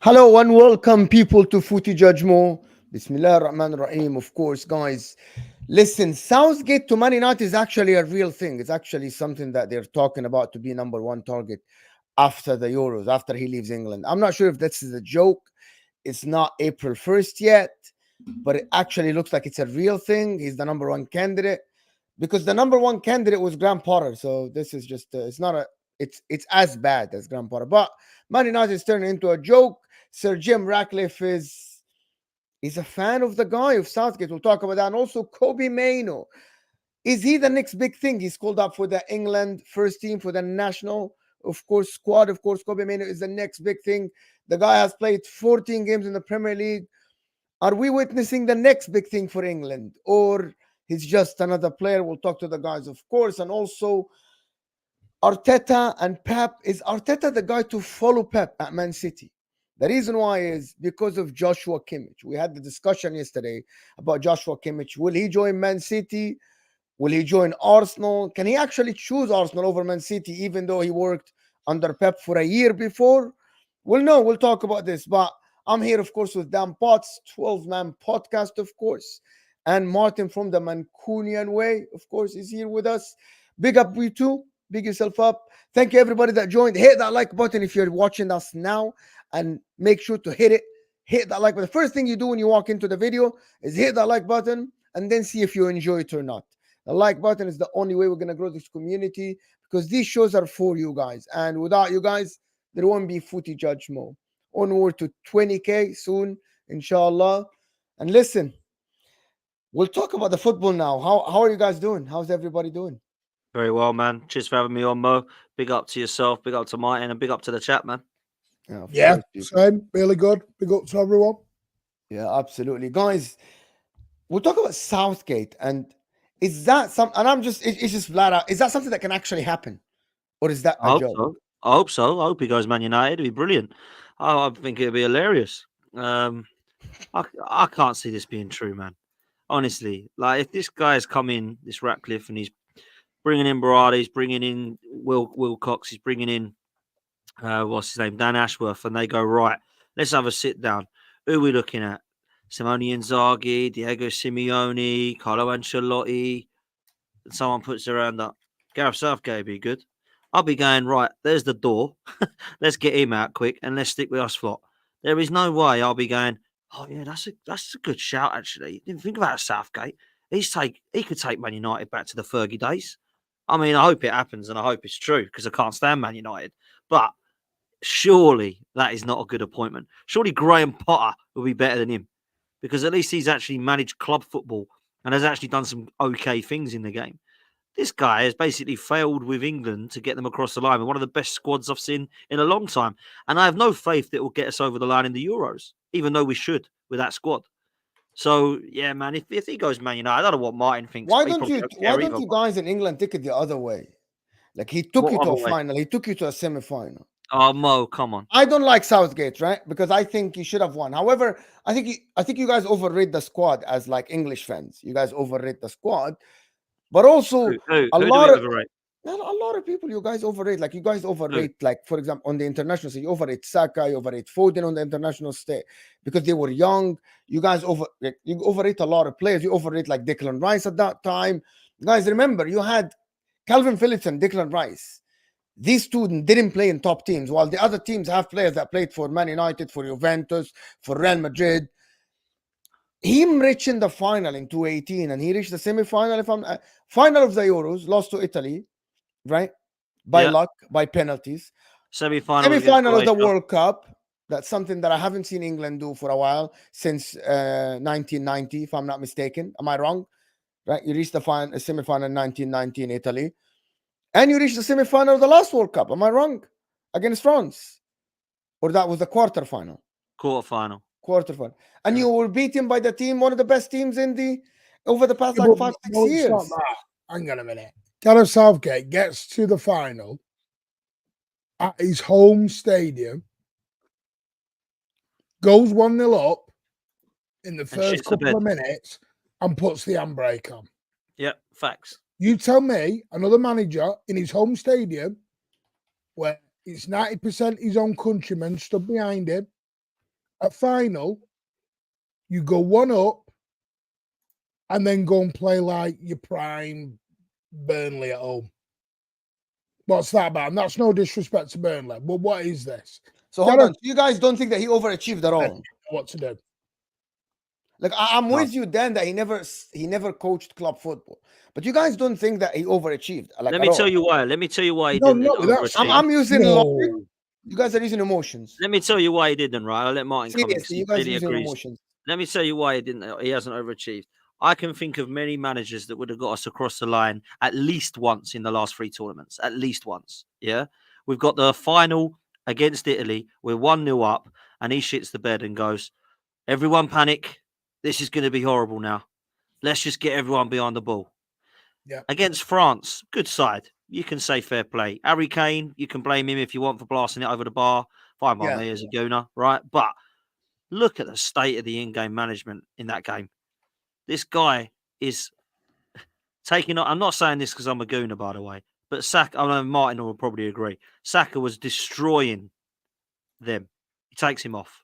Hello and welcome people to Footy Judgmo. Bismillah ar-Rahman ar-Rahim. Of course, guys. Listen, Southgate to Man United is actually a real thing. It's actually something that they're talking about to be number one target after the Euros, after he leaves England. I'm not sure if this is a joke. It's not April 1st yet, but it actually looks like it's a real thing. He's the number one candidate because the number one candidate was Graham Potter. So this is just, it's not a, it's as bad as Graham Potter. But Man United is turning into a joke. Sir Jim Ratcliffe is a fan of the guy of Southgate. We'll talk about that. And also Kobbiee Mainoo. Is he the next big thing? He's called up for the England first team, for the national, of course, squad. Of course, Kobbiee Mainoo is the next big thing. The guy has played 14 games in the Premier League. Are we witnessing the next big thing for England? Or he's just another player? We'll talk to the guys, of course. And also Arteta and Pep. Is Arteta the guy to follow Pep at Man City? The reason why is because of Joshua Kimmich. We had the discussion yesterday about Joshua Kimmich. Will he join Man City? Will he join Arsenal? Can he actually choose Arsenal over Man City, even though he worked under Pep for a year before? Well, no, we'll talk about this. But I'm here, of course, with Dan Potts, 12-man podcast, of course. And Martin from the Mancunian Way, of course, is here with us. Big up you too. Big yourself up. Thank you, everybody that joined. Hit that like button if you're watching us now. And make sure to hit it. Hit that like button. The first thing you do when you walk into the video is hit that like button and then see if you enjoy it or not. The like button is the only way we're going to grow this community because these shows are for you guys. And without you guys, there won't be Footy Judge Mo. Onward to 20K soon, inshallah. And listen, we'll talk about the football now. How are you guys doing? How's everybody doing? Very well, man. Cheers for having me on, Mo. Big up to yourself, big up to Martin, and big up to the chat, man. Yeah, of Yeah, course, people. same. Really good. Big up to everyone. Yeah, absolutely. Guys, we'll talk about Southgate. And is that some, and I'm just, it's just flat out, is that something that can actually happen? Or is that I a hope joke? so. I hope so. I hope he goes Man United. It'd be brilliant. I think it'd be hilarious. I can't see this being true, man. Honestly, like if this guy's come in, this Ratcliffe, and he's bringing in Barada, he's bringing in Wilcox, he's bringing in what's his name, Dan Ashworth, and they go right. Let's have a sit down. Who are we looking at? Simone Inzaghi, Diego Simeone, Carlo Ancelotti. And someone puts their hand up. Gareth Southgate would be good. I'll be going right. There's the door. Let's get him out quick and let's stick with us lot. There is no way I'll be going. Oh yeah, that's a good shout actually. Didn't think about Southgate. He could take Man United back to the Fergie days. I mean, I hope it happens and I hope it's true because I can't stand Man United. But surely that is not a good appointment. Surely Graham Potter will be better than him because at least he's actually managed club football and has actually done some okay things in the game. This guy has basically failed with England to get them across the line with one of the best squads I've seen in a long time. And I have no faith that it will get us over the line in the Euros, even though we should with that squad. So, yeah, man, if he goes Man United, I don't know what Martin thinks, Why but he don't probably you don't why care don't either. you But guys in England take it the other way? Like he took you what to other a way? final, he took you to a semi-final. Oh, Mo, come on. I don't like Southgate, right? Because I think he should have won. However, I think you guys overrate the squad as like English fans. You guys overrate the squad, but also a Who do we lot of overrate? people you guys overrate. Like you guys Who? overrate, like for example, on the international stage, you overrate Saka, you overrate Foden on the international stage because they were young. You guys you overrate a lot of players. You overrate like Declan Rice at that time. Guys, remember you had Calvin Phillips and Declan Rice. These two didn't play in top teams, while the other teams have players that played for Man United, for Juventus, for Real Madrid. He reached in the final in 2018, and he reached the semi-final. If I'm final of the Euros, lost to Italy, right? By Yeah. luck, by penalties. Semi-final against Semi-final of the Croatia. World Cup. That's something that I haven't seen England do for a while since 1990, if I'm not mistaken. Am I wrong? Right? You reached the semi-final in 1990 in Italy. And you reached the semi-final of the last World Cup. Am I wrong? Against France. Or that was the quarterfinal. Quarterfinal. Quarterfinal. And you were beaten by the team, one of the best teams in the over the past Yeah, like but 5-6 don't stop years. that. Hang on a minute. Gareth Southgate gets to the final at his home stadium, goes 1-0 up in the first shits the couple of bed. minutes and puts the handbrake on. Yeah, facts. You tell me another manager in his home stadium where it's 90% his own countrymen stood behind him At final, you go 1 up and then go and play like your prime Burnley at home. What's that about? And that's no disrespect to Burnley, but what is this? So hold on. You guys don't think that he overachieved at all? What to do? Like I'm with you, Dan, that he never coached club football. But you guys don't think that he overachieved? Like, Let me tell you why. Let me tell you why he didn't overachieve. I'm using logic. You guys are using emotions. Let me tell you why he didn't, right? I'll let Martin comment. You guys using emotions. Let me tell you why he hasn't overachieved. I can think of many managers that would have got us across the line at least once in the last 3 tournaments. At least once. Yeah. We've got the final against Italy. We're 1-0 up, and he shits the bed and goes, "Everyone panic. This is going to be horrible now. Let's just get everyone behind the ball." Yeah. Against France, good side. You can say fair play. Harry Kane, you can blame him if you want for blasting it over the bar. Fine by me as a gooner, right? But look at the state of the in-game management in that game. This guy is taking on. I'm not saying this because I'm a gooner, by the way, but Saka, I know Martin will probably agree. Saka was destroying them. He takes him off.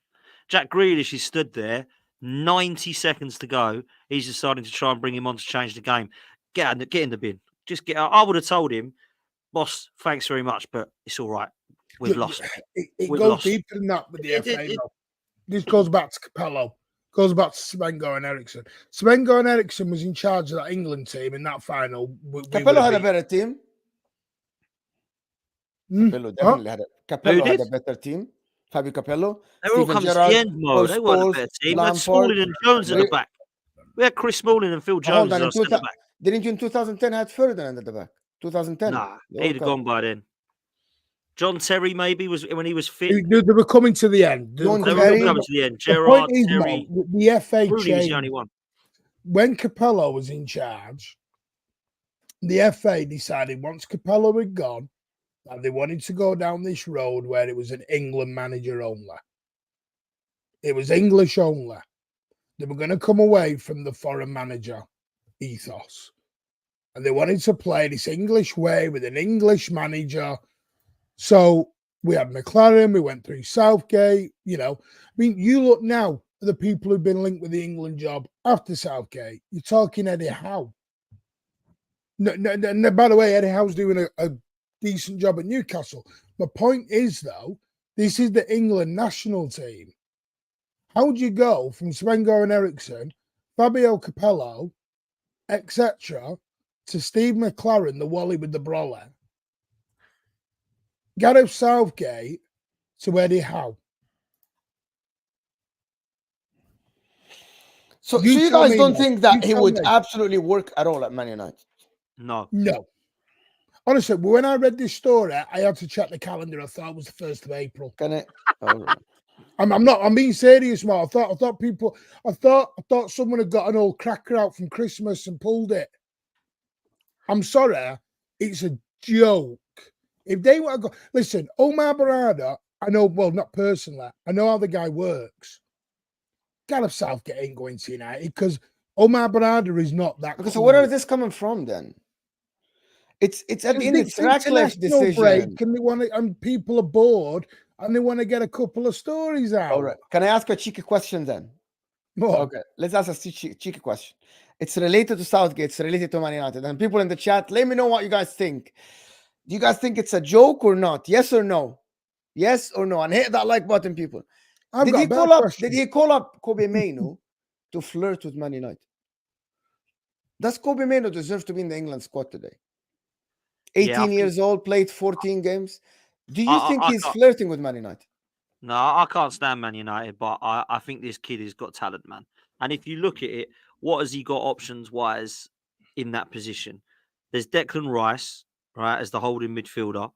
Jack Grealish is stood there, 90 seconds to go. He's deciding to try and bring him on to change the game. Get in the bin. Just get out. I would have told him, "Boss, thanks very much, but it's all right. We've lost." It goes deeper than that with the FA. This goes back to Capello. Goes back to Sven-Göran Eriksson. Sven-Göran Eriksson was in charge of that England team in that final. Capello had a better team. Capello definitely had a better team. Fabio Capello. They were all coming to the end, Mo. They weren't a better team. We had Smalling and Jones at the back. We had Chris Smalling and Phil Jones at the back. Didn't you in 2010 had Ferdinand at the back? 2010. Nah, he'd have gone by then. John Terry maybe was when he was fit. They were coming to the end. They were coming to the end. Gerrard, Terry, the FA Rooney was the only one. When Capello was in charge, the FA decided once Capello had gone that they wanted to go down this road where it was an England manager only. It was English only. They were going to come away from the foreign manager ethos. And they wanted to play this English way with an English manager. So we had McLaren, we went through Southgate, I mean, you look now at the people who've been linked with the England job after Southgate. You're talking Eddie Howe. No, by the way, Eddie Howe's doing a decent job at Newcastle. My point is, though, this is the England national team. How do you go from Sven-Göran Eriksson, Fabio Capello, etc., to Steve McLaren, the Wally with the brolly, Gareth Southgate to Eddie Howe? So you guys don't think that he would absolutely work at all at Man United? No. Honestly, when I read this story, I had to check the calendar. I thought it was the 1st of April. Can it? I'm being serious, man. I thought someone had got an old cracker out from Christmas and pulled it. I'm sorry, it's a joke. If they want to go, listen, Omar Barada, I know, well, not personally, I know how the guy works. Gareth Southgate ain't going to United because Omar Barada is not that. Okay, so where is this coming from then? It's at the end, it's Ratcliffe's decision. Break, and they want to, and people are bored and they want to get a couple of stories out. All right. Can I ask a cheeky question then? What? Okay, let's ask a cheeky question. It's related to Southgate, it's related to Man United. And people in the chat, let me know what you guys think. Do you guys think it's a joke or not? Yes or no? Yes or no? And hit that like button, people. Did he call up Kobbiee Mainoo to flirt with Man United? Does Kobbiee Mainoo deserve to be in the England squad today? 18 years old, played 14 games. Do you think he's flirting with Man United? No, I can't stand Man United, but I think this kid has got talent, man. And if you look at it, what has he got options-wise in that position? There's Declan Rice, right, as the holding midfielder.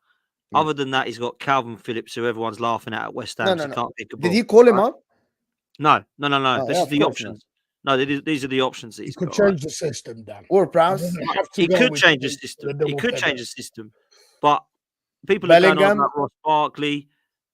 Yeah. Other than that, he's got Calvin Phillips, who everyone's laughing at West Ham. No. Can't pick a ball. Did he call him up? No. This is the options. No, these are the options. He could change the system, Dan. Or Prowse. He could change the system. He could change the system. But people are going on about Ross Barkley.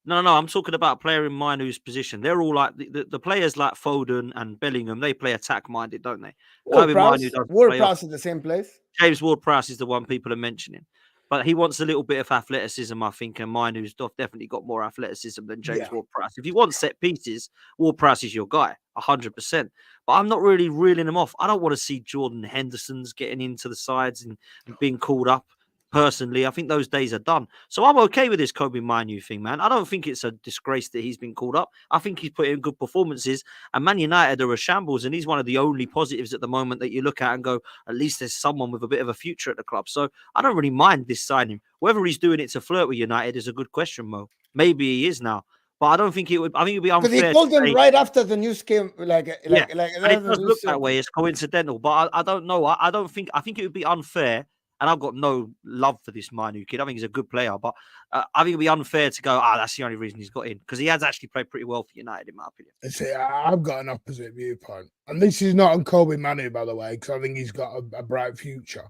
No. I'm talking about a player in Mainoo's position. They're all like the players like Foden and Bellingham. They play attack-minded, don't they? Ward-Prowse is the same place. James Ward-Prowse is the one people are mentioning. But he wants a little bit of athleticism, I think, and Mainoo's definitely got more athleticism than James Yeah. Ward-Prowse. If you want set pieces, Ward-Prowse is your guy, 100%. But I'm not really reeling him off. I don't want to see Jordan Henderson's getting into the sides and being called up. Personally, I think those days are done. So I'm okay with this Kobbiee Mainoo thing, man. I don't think it's a disgrace that he's been called up. I think he's put in good performances. And Man United are a shambles, and he's one of the only positives at the moment that you look at and go, at least there's someone with a bit of a future at the club. So I don't really mind this signing. Whether he's doing it to flirt with United is a good question, Mo. Maybe he is now. But I don't think it would. I think it would be Because unfair. he called to him say, right after the news came, like and it that's the does news look that circle. way. It's coincidental, but I don't know. I don't think. I think it would be unfair. And I've got no love for this Mainoo kid. I think he's a good player, but I think it'd be unfair to go, that's the only reason he's got in, because he has actually played pretty well for United, in my opinion. See, I've got an opposite viewpoint. And this is not on Kobbiee Mainoo, by the way, because I think he's got a bright future.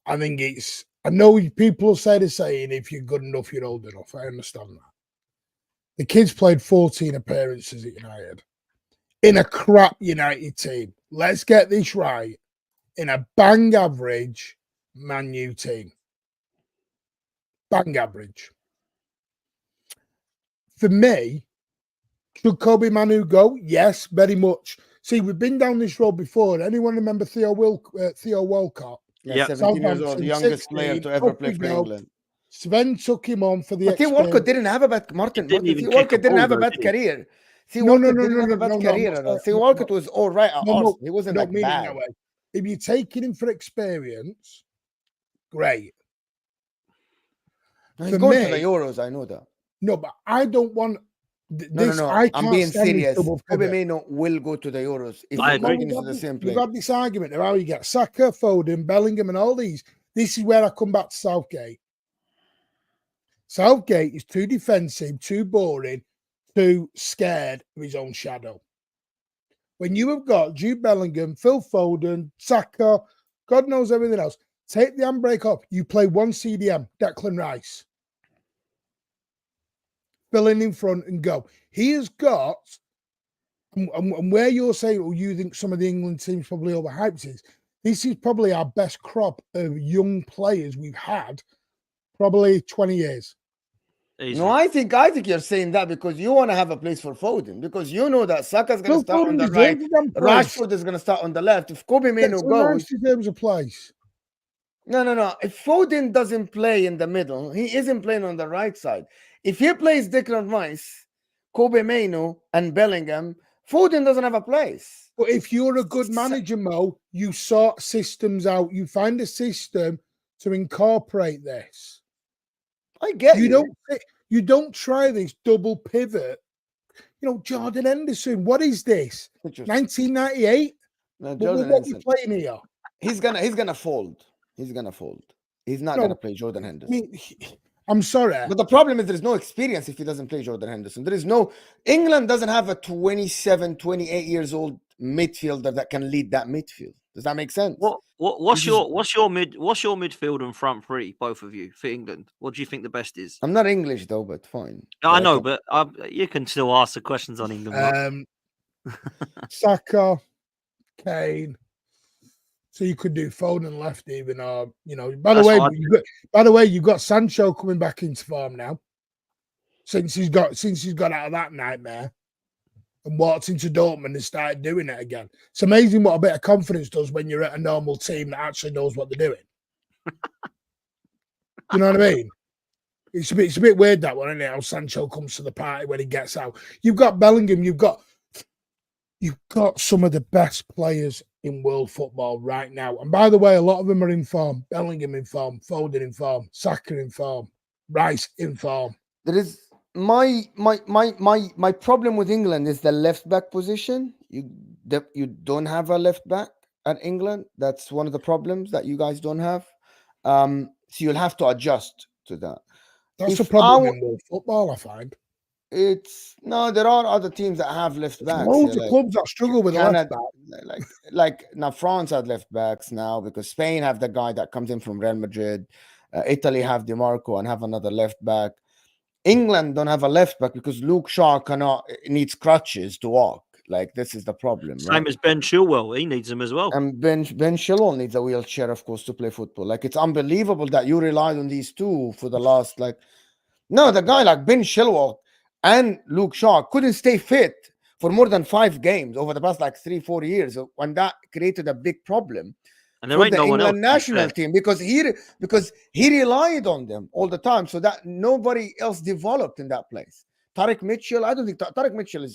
I think I know people say the saying, if you're good enough, you're old enough. I understand that. The kid's played 14 appearances at United in a crap United team. Let's get this right. In a bang average Man U team. Bang average. For me, should Kobbiee Mainoo go? Yes, very much. See, we've been down this road before. Anyone remember Theo Walcott? Yeah, 17 years old, the youngest player to ever play for England. Sven took him on for the But Theo Walcott didn't have a bad Martin. Theo Walcott didn't have a bad career. Theo Walcott didn't have a bad career. Theo Walcott was all right at Arsenal. He wasn't like bad. If you're taking him for experience, great. He's going to the Euros, I know that. No, but I don't want this. No. I'm being serious. Kobbiee Mainoo will go to the Euros if he continues the same play. We've had this argument of how you get Saka, Foden, Bellingham, and all these. This is where I come back to Southgate. Southgate is too defensive, too boring, too scared of his own shadow. When you have got Jude Bellingham, Phil Foden, Saka, God knows everything else, take the handbrake off. You play one CDM, Declan Rice. Fill in front and go. He has got, and where you're saying, well, you think some of the England teams probably overhyped this is probably our best crop of young players we've had probably 20 years. Easy. No, I think you're saying that because you want to have a place for Foden, because you know that Saka's going to start on the right, Rashford is going to start on the left. If Kobbiee Mainoo goes, there's a place. No. If Foden doesn't play in the middle, he isn't playing on the right side. If he plays Declan Rice, Kobbiee Mainoo, and Bellingham, Foden doesn't have a place. But if you're a good manager, Mo, you sort systems out. You find a system to incorporate this. I get you. You don't try this double pivot. Jordan Henderson. What is this? 1998. No, Jordan what are you playing here? He's gonna fold. He's gonna fold. He's not gonna play Jordan Henderson. I'm sorry, but the problem is there's no experience if he doesn't play Jordan Henderson. England doesn't have a 27, 28 years old midfielder that can lead that midfield. Does that make sense? What's your midfield and front three, both of you, for England? What do you think the best is? I'm not English though, but fine. I know, but you can still ask the questions on England. Saka, Kane. So you could do Foden left even, or By the way, you've got Sancho coming back into form now. Since he's got out of that nightmare and walked into Dortmund and started doing it again. It's amazing what a bit of confidence does when you're at a normal team that actually knows what they're doing. You know what I mean? It's a bit weird, that one, isn't it? How Sancho comes to the party when he gets out. You've got Bellingham. You've got some of the best players in world football right now. And by the way, a lot of them are in form. Bellingham in form, Foden in form, Saka in form, Rice in form. There is my problem with England is the left back position. You don't have a left back at England. That's one of the problems that you guys don't have. So you'll have to adjust to that. That's a problem in world football, I find. There are other teams that have left backs. Loads of clubs that struggle with left back. Like now, France had left backs now because Spain have the guy that comes in from Real Madrid. Italy have Di Marco and have another left back. England don't have a left back because Luke Shaw needs crutches to walk. Like, this is the problem, Same right? as Ben Chilwell. He needs them as well. And Ben Chilwell needs a wheelchair, of course, to play football. Like, it's unbelievable that you relied on these two for the last, like, no, the guy like Ben Chilwell and Luke Shaw couldn't stay fit for more than 5 games over the past like 3-4 years, when that created a big problem And there for ain't the no one else. England to be national fair. team, because he relied on them all the time, so that nobody else developed in that place. Tarek Mitchell, I don't think Tarek Mitchell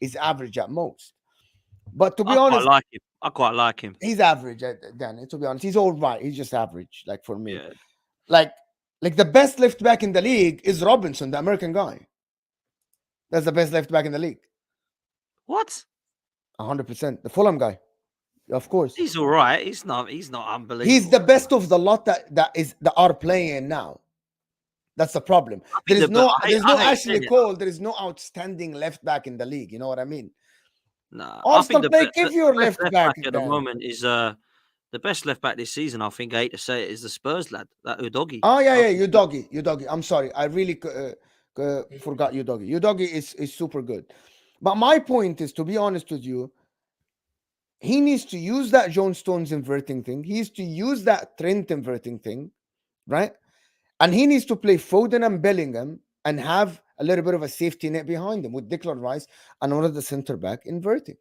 is average at most. But to be honest, I quite like him. he's average, Danny. To be honest, he's all right. He's just average, like, for me. Yeah. Like the best left back in the league is Robinson, the American guy. That's the best left back in the league. What? 100%. The Fulham guy, of course. He's all right. He's not unbelievable. He's the best of the lot that are playing now. That's the problem. There's no Ashley Cole. There is no outstanding left back in the league. You know what I mean? No, Arsenal play. Give your left back at the moment is the best left back this season. I think I hate to say it, is the Spurs lad, that Udogie. Oh yeah, Udogie. I'm sorry, I really forgot Udogie. Udogie is super good. But my point is, to be honest with you, he needs to use that John Stones inverting thing. He needs to use that Trent inverting thing, right? And he needs to play Foden and Bellingham and have a little bit of a safety net behind him with Declan Rice and one of the center back inverting.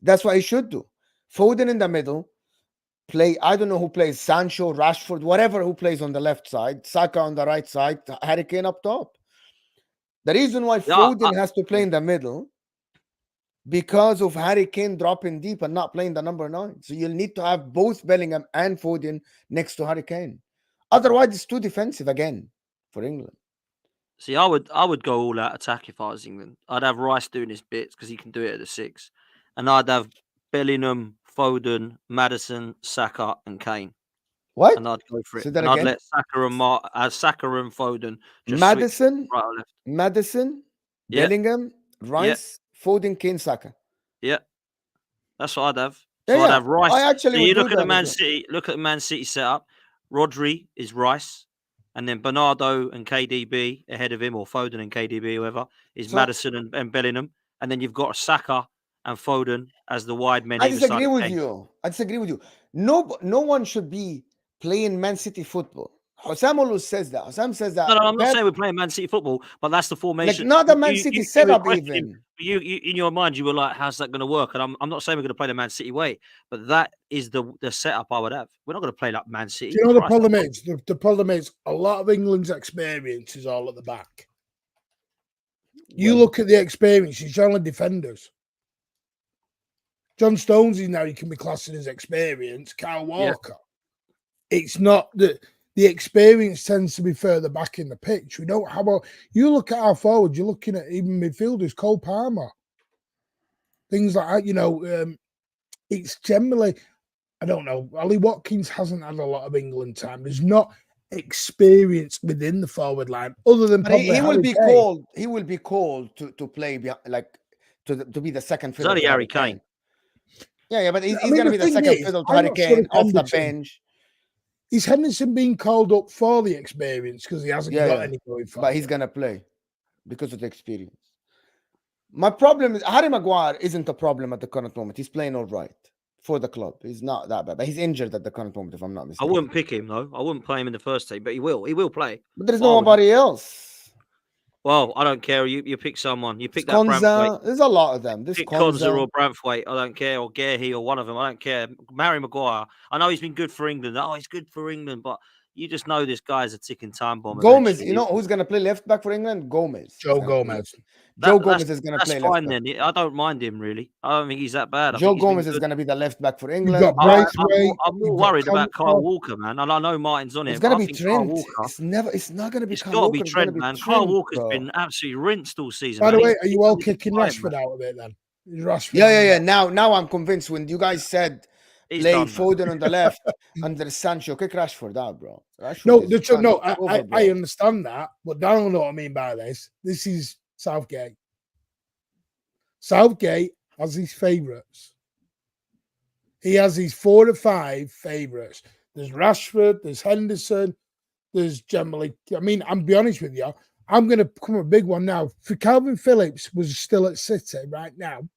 That's what he should do. Foden in the middle, play, I don't know who plays, Sancho, Rashford, whatever, who plays on the left side, Saka on the right side, Harry Kane up top. The reason why Foden has to play in the middle, because of Harry Kane dropping deep and not playing the number 9. So you'll need to have both Bellingham and Foden next to Harry Kane. Otherwise, it's too defensive again for England. See, I would go all out attack if I was England. I'd have Rice doing his bits because he can do it at the 6. And I'd have Bellingham, Foden, Maddison, Saka, and Kane. What? And I'd go for it. Say that and again? I'd let Saka and Foden just Maddison, right or left. Madison, Yeah. Bellingham, Rice, Foden, Kane, Saka. Yeah, that's what I'd have. Yeah, So I'd yeah. have Rice. I actually So would you do look at that the Man as well. City. Look at the Man City setup. Rodri is Rice, and then Bernardo and KDB ahead of him, or Foden and KDB, whoever is So- Maddison and Bellingham, and then you've got Saka and Foden as the wide men. I either side disagree of with Kane. you. I disagree with you. No one should be playing Man City football. Hussam always says that. Hussam says that. No, I'm not Pep- saying we're playing Man City football, but that's the like, formation. not the Man City setup requested him. even. You in your mind, you were like, "How's that going to work?" And I'm not saying we're going to play the Man City way, but that is the setup I would have. We're not going to play like Man City. Do you know the Christ. problem is? The problem is a lot of England's experience is all at the back. You look at the experience, it's only defenders. John Stones is now, you can be classing as experience. Kyle Walker. It's not the experience tends to be further back in the pitch. We don't have you look at our forwards, you're looking at even midfielders, Cole Palmer, things like that, it's generally, I don't know, Ollie Watkins hasn't had a lot of England time. There's not experience within the forward line other than probably he will Harry be Kane. called. He will be called to play to be the second fiddle. only to Harry Kane. Yeah, but he's I mean, going to the be the thing second is, fiddle to I'm Harry not sure Kane if off the Henderson- bench. Is Henderson being called up for the experience because he hasn't got any going forward? But he's going to play because of the experience. My problem is Harry Maguire isn't a problem at the current moment. He's playing all right for the club. He's not that bad, but he's injured at the current moment, if I'm not I mistaken. wouldn't pick him though. I wouldn't play him in the first team, but he will. He will play. But there's Well, nobody else. Well, I don't care. You pick someone. You pick that Konza, Branthwaite. there's a lot of them. This Pick Konza Konza. or Branthwaite. I don't care. Or Gearhey or one of them. I don't care. Harry Maguire. I know he's been good for England. Oh, he's good for England, but you just know this guy's a ticking time bomb. Gomez, eventually. you know who's going to play left back for England? Gomez. Joe Is gonna play. Gomez. Joe Gomez is going to That's play left fine back. then. I don't mind him really. I don't think he's that bad. I Joe think he's been Gomez is good. going to be the left back for You've England. got Braithwaite. I'm more you've got worried about Kyle Conte. Walker, man. And I know Martin's on him. It's going I to be think Kyle Trent. Walker. It's not going to be It's Kyle got to Walker. be It's gonna Trent, be man. Trent, Kyle Walker's bro. been absolutely rinsed all season. By the man. way, are you all He's kicking fine, Rashford man. out of it then? Is Rashford Yeah. Now I'm convinced. When you guys said He's play done, man. Foden on the left under Sancho, kick Rashford out, bro. Rashford No, is done. no, It's over, bro. I understand that, but I don't know what I mean by this. This is Southgate. Southgate has his favourites. He has his 4 or 5 favourites. There's Rashford, there's Henderson, there's generally, I mean, I'm be honest with you, I'm going to come a big one now. For Calvin Phillips was still at City right now,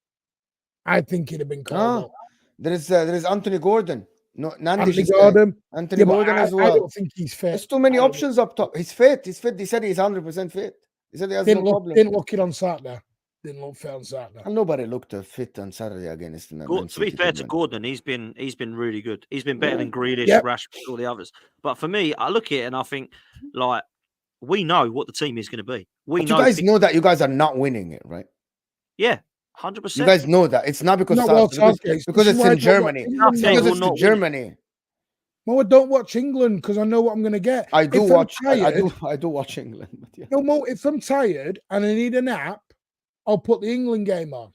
I think he'd have been called up. There is Anthony Gordon. No, Nandish Anthony is staying. Gordon. Anthony Yeah, but Gordon as I well. don't think he's fit. There's too many I don't- options up top. He's fit. He's fit. He said he's 100% fit. He said he has no problem. Didn't look it on Saturday. Didn't look fit on Saturday. And nobody looked fit on Saturday against Man To be City, fair to be honest. Gordon, he's been really good. He's been better than Grealish, Yep. Rashford, all the others. But for me, I look at it and I think, like, we know what the team is going to be. We But know. you guys know that you guys are not winning it, right? Yeah, 100%. You guys know that. It's not because Not well, Southgate, because This is it's why I in don't watch Germany. England Southgate now. Because will it's not in win. Germany. Mo, I don't watch England because I know what I'm going to get. I do If I'm watch. tired- I do watch England. But yeah. No, Mo, if I'm tired and I need a nap, I'll put the England game on.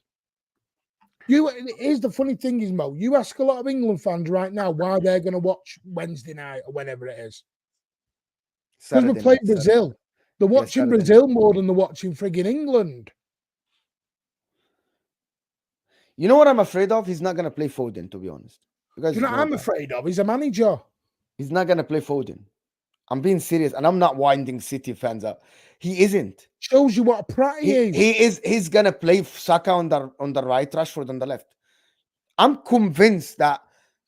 Here's the funny thing is, Mo, you ask a lot of England fans right now why they're going to watch Wednesday night or whenever it is. Because we're Saturday playing night, Saturday. Brazil. They're watching Saturday Brazil more than they're watching frigging England. You know what I'm afraid of? He's not going to play Foden, to be honest. You guys You know what know I'm that. afraid of? He's a manager. He's not going to play Foden. I'm being serious, and I'm not winding City fans up. He isn't. Shows you what a prat he is. He is. He's going to play Saka on the right, Rashford on the left. I'm convinced that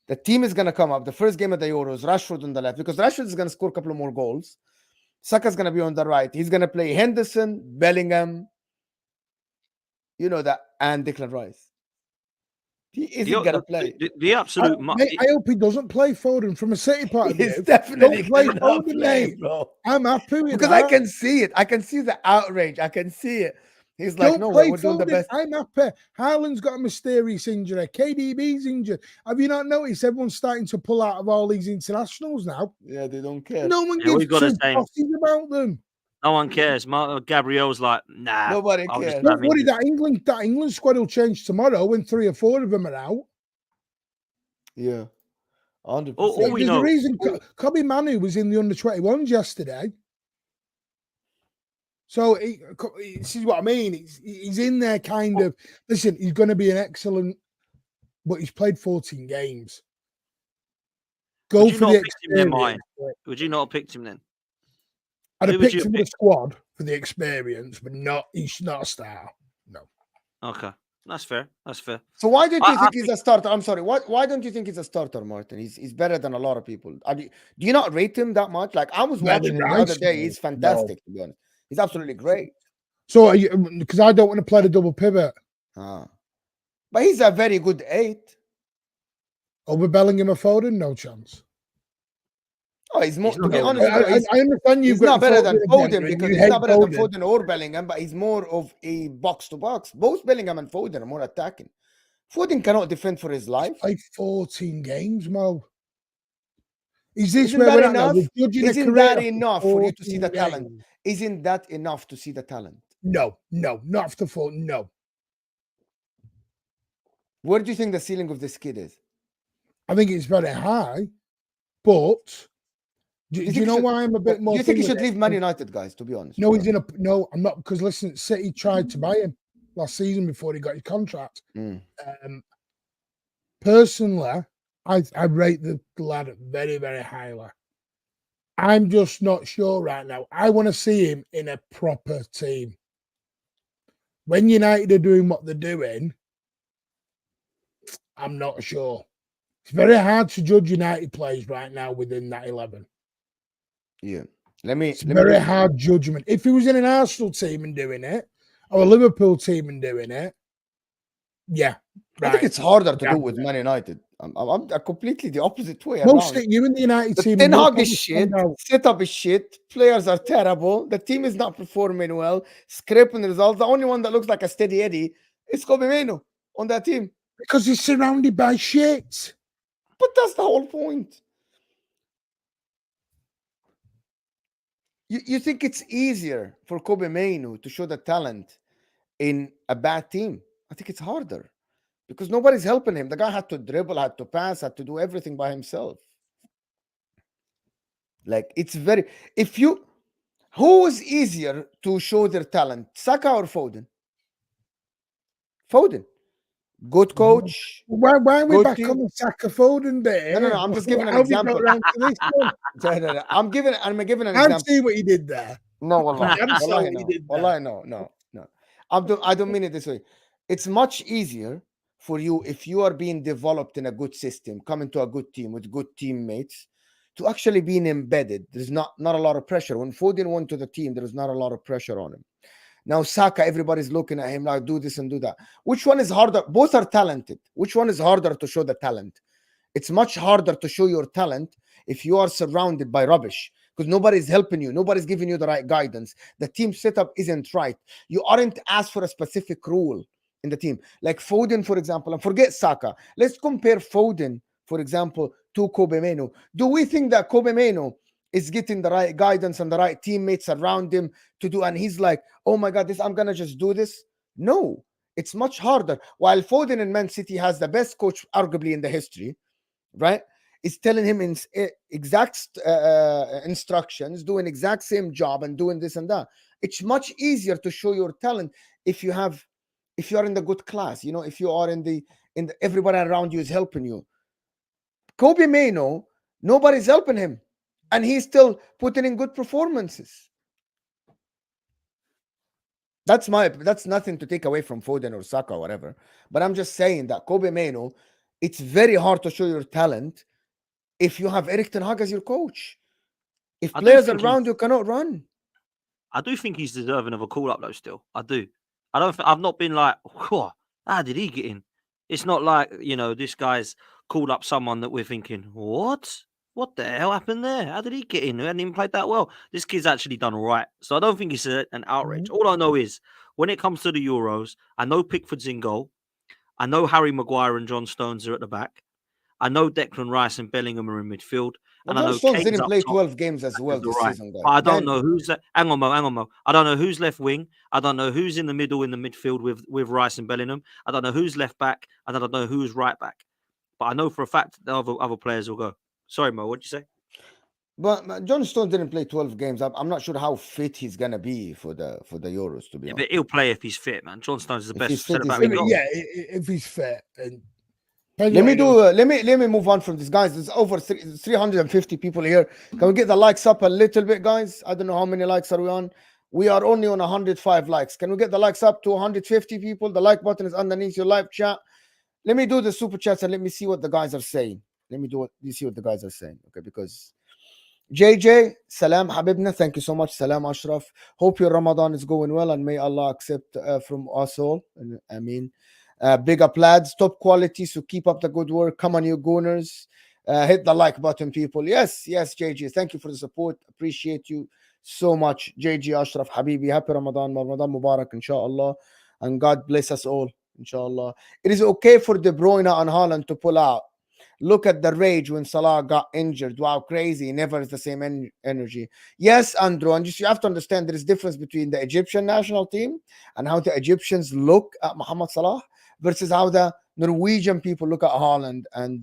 the team is going to come up. The first game of the Euros, Rashford on the left, because Rashford is going to score a couple of more goals. Saka's going to be on the right. He's going to play Henderson, Bellingham, you know that, and Declan Rice. He isn't going to play. The absolute. Mate, I hope he doesn't play Foden from a City point of view. He's definitely Don't play going to not Foden, play, mate. bro. I'm happy with Because that. I can see it. I can see the outrage. I can see it. He's like, Don't no, play we're doing the Foden. best. I'm happy. Haaland's got a mysterious injury. KDB's injured. Have you not noticed everyone's starting to pull out of all these internationals now? Yeah, they don't care. No one Yeah, we gives got two the same. tosses about them. No one cares. Gabriel's like, nah. Nobody I'll just cares. have Don't worry, him. that England squad will change tomorrow when 3 or 4 of them are out. Yeah. 100%. All we There's know- a reason Kobbiee Mainoo was in the under-21s yesterday. So this is what I mean. He's in there kind of. Listen, he's going to be an excellent, but he's played 14 games. Go Would you for not the have picked him then, experience. Would you not have picked him then? I'd Who have would picked you him have with the squad for the experience, but he's not a star. No. Okay, that's fair. That's fair. So why don't you I think he's a starter? I'm sorry. Why don't you think he's a starter, Martin? He's better than a lot of people. Do you not rate him that much? Like I was Better watching him than the Rice, other day. no. He's fantastic, to be honest. He's absolutely great. So because I don't want to play the double pivot But he's a very good 8. over Bellingham or Foden, no chance. Oh, he's more. He's To not be gonna honest, win. bro, I understand you've he's got not better than agenda Foden and because you he's hate not better than Foden. Foden or Bellingham, but he's more of a box to box. Both Bellingham and Foden are more attacking. Foden cannot defend for his life. Played 14 games, Mo. Is this Isn't where that we're at now? enough? We're judging a Isn't career that after enough for you to see the 14 talent? games. Isn't that enough to see the talent? No, not after 4. No. Where do you think the ceiling of this kid is? I think it's very high, but do You you think know he should- why I'm a bit more? Do you think he thing should with leave it? Man United, guys? To be honest, No, he's in a no. I'm not because listen, City tried to buy him last season before he got his contract. Mm. Personally, I rate the lad very, very highly. I'm just not sure right now. I want to see him in a proper team. When United are doing what they're doing, I'm not sure. It's very hard to judge United players right now within that 11. Yeah. It's very hard judgment. If he was in an Arsenal team and doing it, or a Liverpool team and doing it, yeah. I think it's harder to do with Man United. I'm completely the opposite way around. Most you in the United The team. Ten you'll Hag probably is shit. stand out. Setup is shit. Players are terrible. The team is not performing well. Scraping results. The only one that looks like a steady Eddie is Kobbiee Mainoo on that team. Because he's surrounded by shit. But that's the whole point. You think it's easier for Kobbiee Mainoo to show the talent in a bad team? I think it's harder because nobody's helping him. The guy had to dribble, had to pass, had to do everything by himself. Like it's very. Who is easier to show their talent, Saka or Foden? Foden. Good coach. Why are we Good back team. on the Saka Foden there? No, I'm just giving an How have you got example. round to this one? No. I'm giving an I example. see what he did there. No, wallah. Damn so Wallahi he no. did that. Wallahi no. I don't mean it this way. It's much easier for you if you are being developed in a good system, coming to a good team with good teammates, to actually being embedded. There's not a lot of pressure. When Foden went to the team, there was not a lot of pressure on him. Now Saka, everybody's looking at him like do this and do that. Which one is harder? Both are talented. Which one is harder to show the talent? It's much harder to show your talent if you are surrounded by rubbish because nobody's helping you. Nobody's giving you the right guidance. The team setup isn't right. You aren't asked for a specific rule in the team. Like Foden, for example, and forget Saka. Let's compare Foden, for example, to Mainoo. Do we think that Mainoo is getting the right guidance and the right teammates around him to do? And he's like, oh my God, I'm going to just do this. No, it's much harder. While Foden in Man City has the best coach arguably in the history, right, is telling him in exact instructions, doing exact same job and doing this and that. It's much easier to show your talent if you are in the good class, if you are in the everybody around you is helping you. Mainoo, nobody's helping him, and he's still putting in good performances. That's nothing to take away from Foden or Saka or whatever. But I'm just saying that Mainoo, it's very hard to show your talent if you have Erik ten Hag as your coach. If players around you cannot run. I do think he's deserving of a call-up, though, still. I do. I've not been like, how did he get in? It's not like, this guy's called up someone that we're thinking, what? What the hell happened there? How did he get in? He hadn't even played that well. This kid's actually done all right. So I don't think it's an outrage. All I know is, when it comes to the Euros, I know Pickford's in goal. I know Harry Maguire and John Stones are at the back. I know Declan Rice and Bellingham are in midfield. Well, and John I know Stones Kane's didn't up play top. 12 games as well this season, guys. But I don't know who's that. Hang on, Mo. I don't know who's left wing. I don't know who's in the middle in the midfield with Rice and Bellingham. I don't know who's left back. And I don't know who's right back. But I know for a fact that other players will go. Sorry, Mo, what'd you say? But John Stones didn't play 12 games. I'm not sure how fit he's gonna be for the Euros, to be honest. But he'll play if he's fit, man. John Stones is the best centre back we got. Yeah, if he's fit. And let me move on from this, guys. There's over 350 people here. Can we get the likes up a little bit, guys? I don't know how many likes are we on. We are only on 105 likes. Can we get the likes up to 150 people? The like button is underneath your live chat. Let me do the super chats and let me see what the guys are saying. You see what the guys are saying. Okay, because JJ, Salam Habibna, thank you so much. Salam Ashraf. Hope your Ramadan is going well and may Allah accept from us all. I mean, big up, lads. Top quality, so keep up the good work. Come on, you gooners. Hit the like button, people. Yes, JJ. Thank you for the support. Appreciate you so much. JJ Ashraf Habibi. Happy Ramadan. Ramadan Mubarak, inshallah. And God bless us all, inshallah. It is okay for De Bruyne and Haaland to pull out. Look at the rage when Salah got injured. Wow, crazy. Never is the same energy. Yes, Andrew. And you have to understand there is difference between the Egyptian national team and how the Egyptians look at Mohamed Salah versus how the Norwegian people look at Haaland and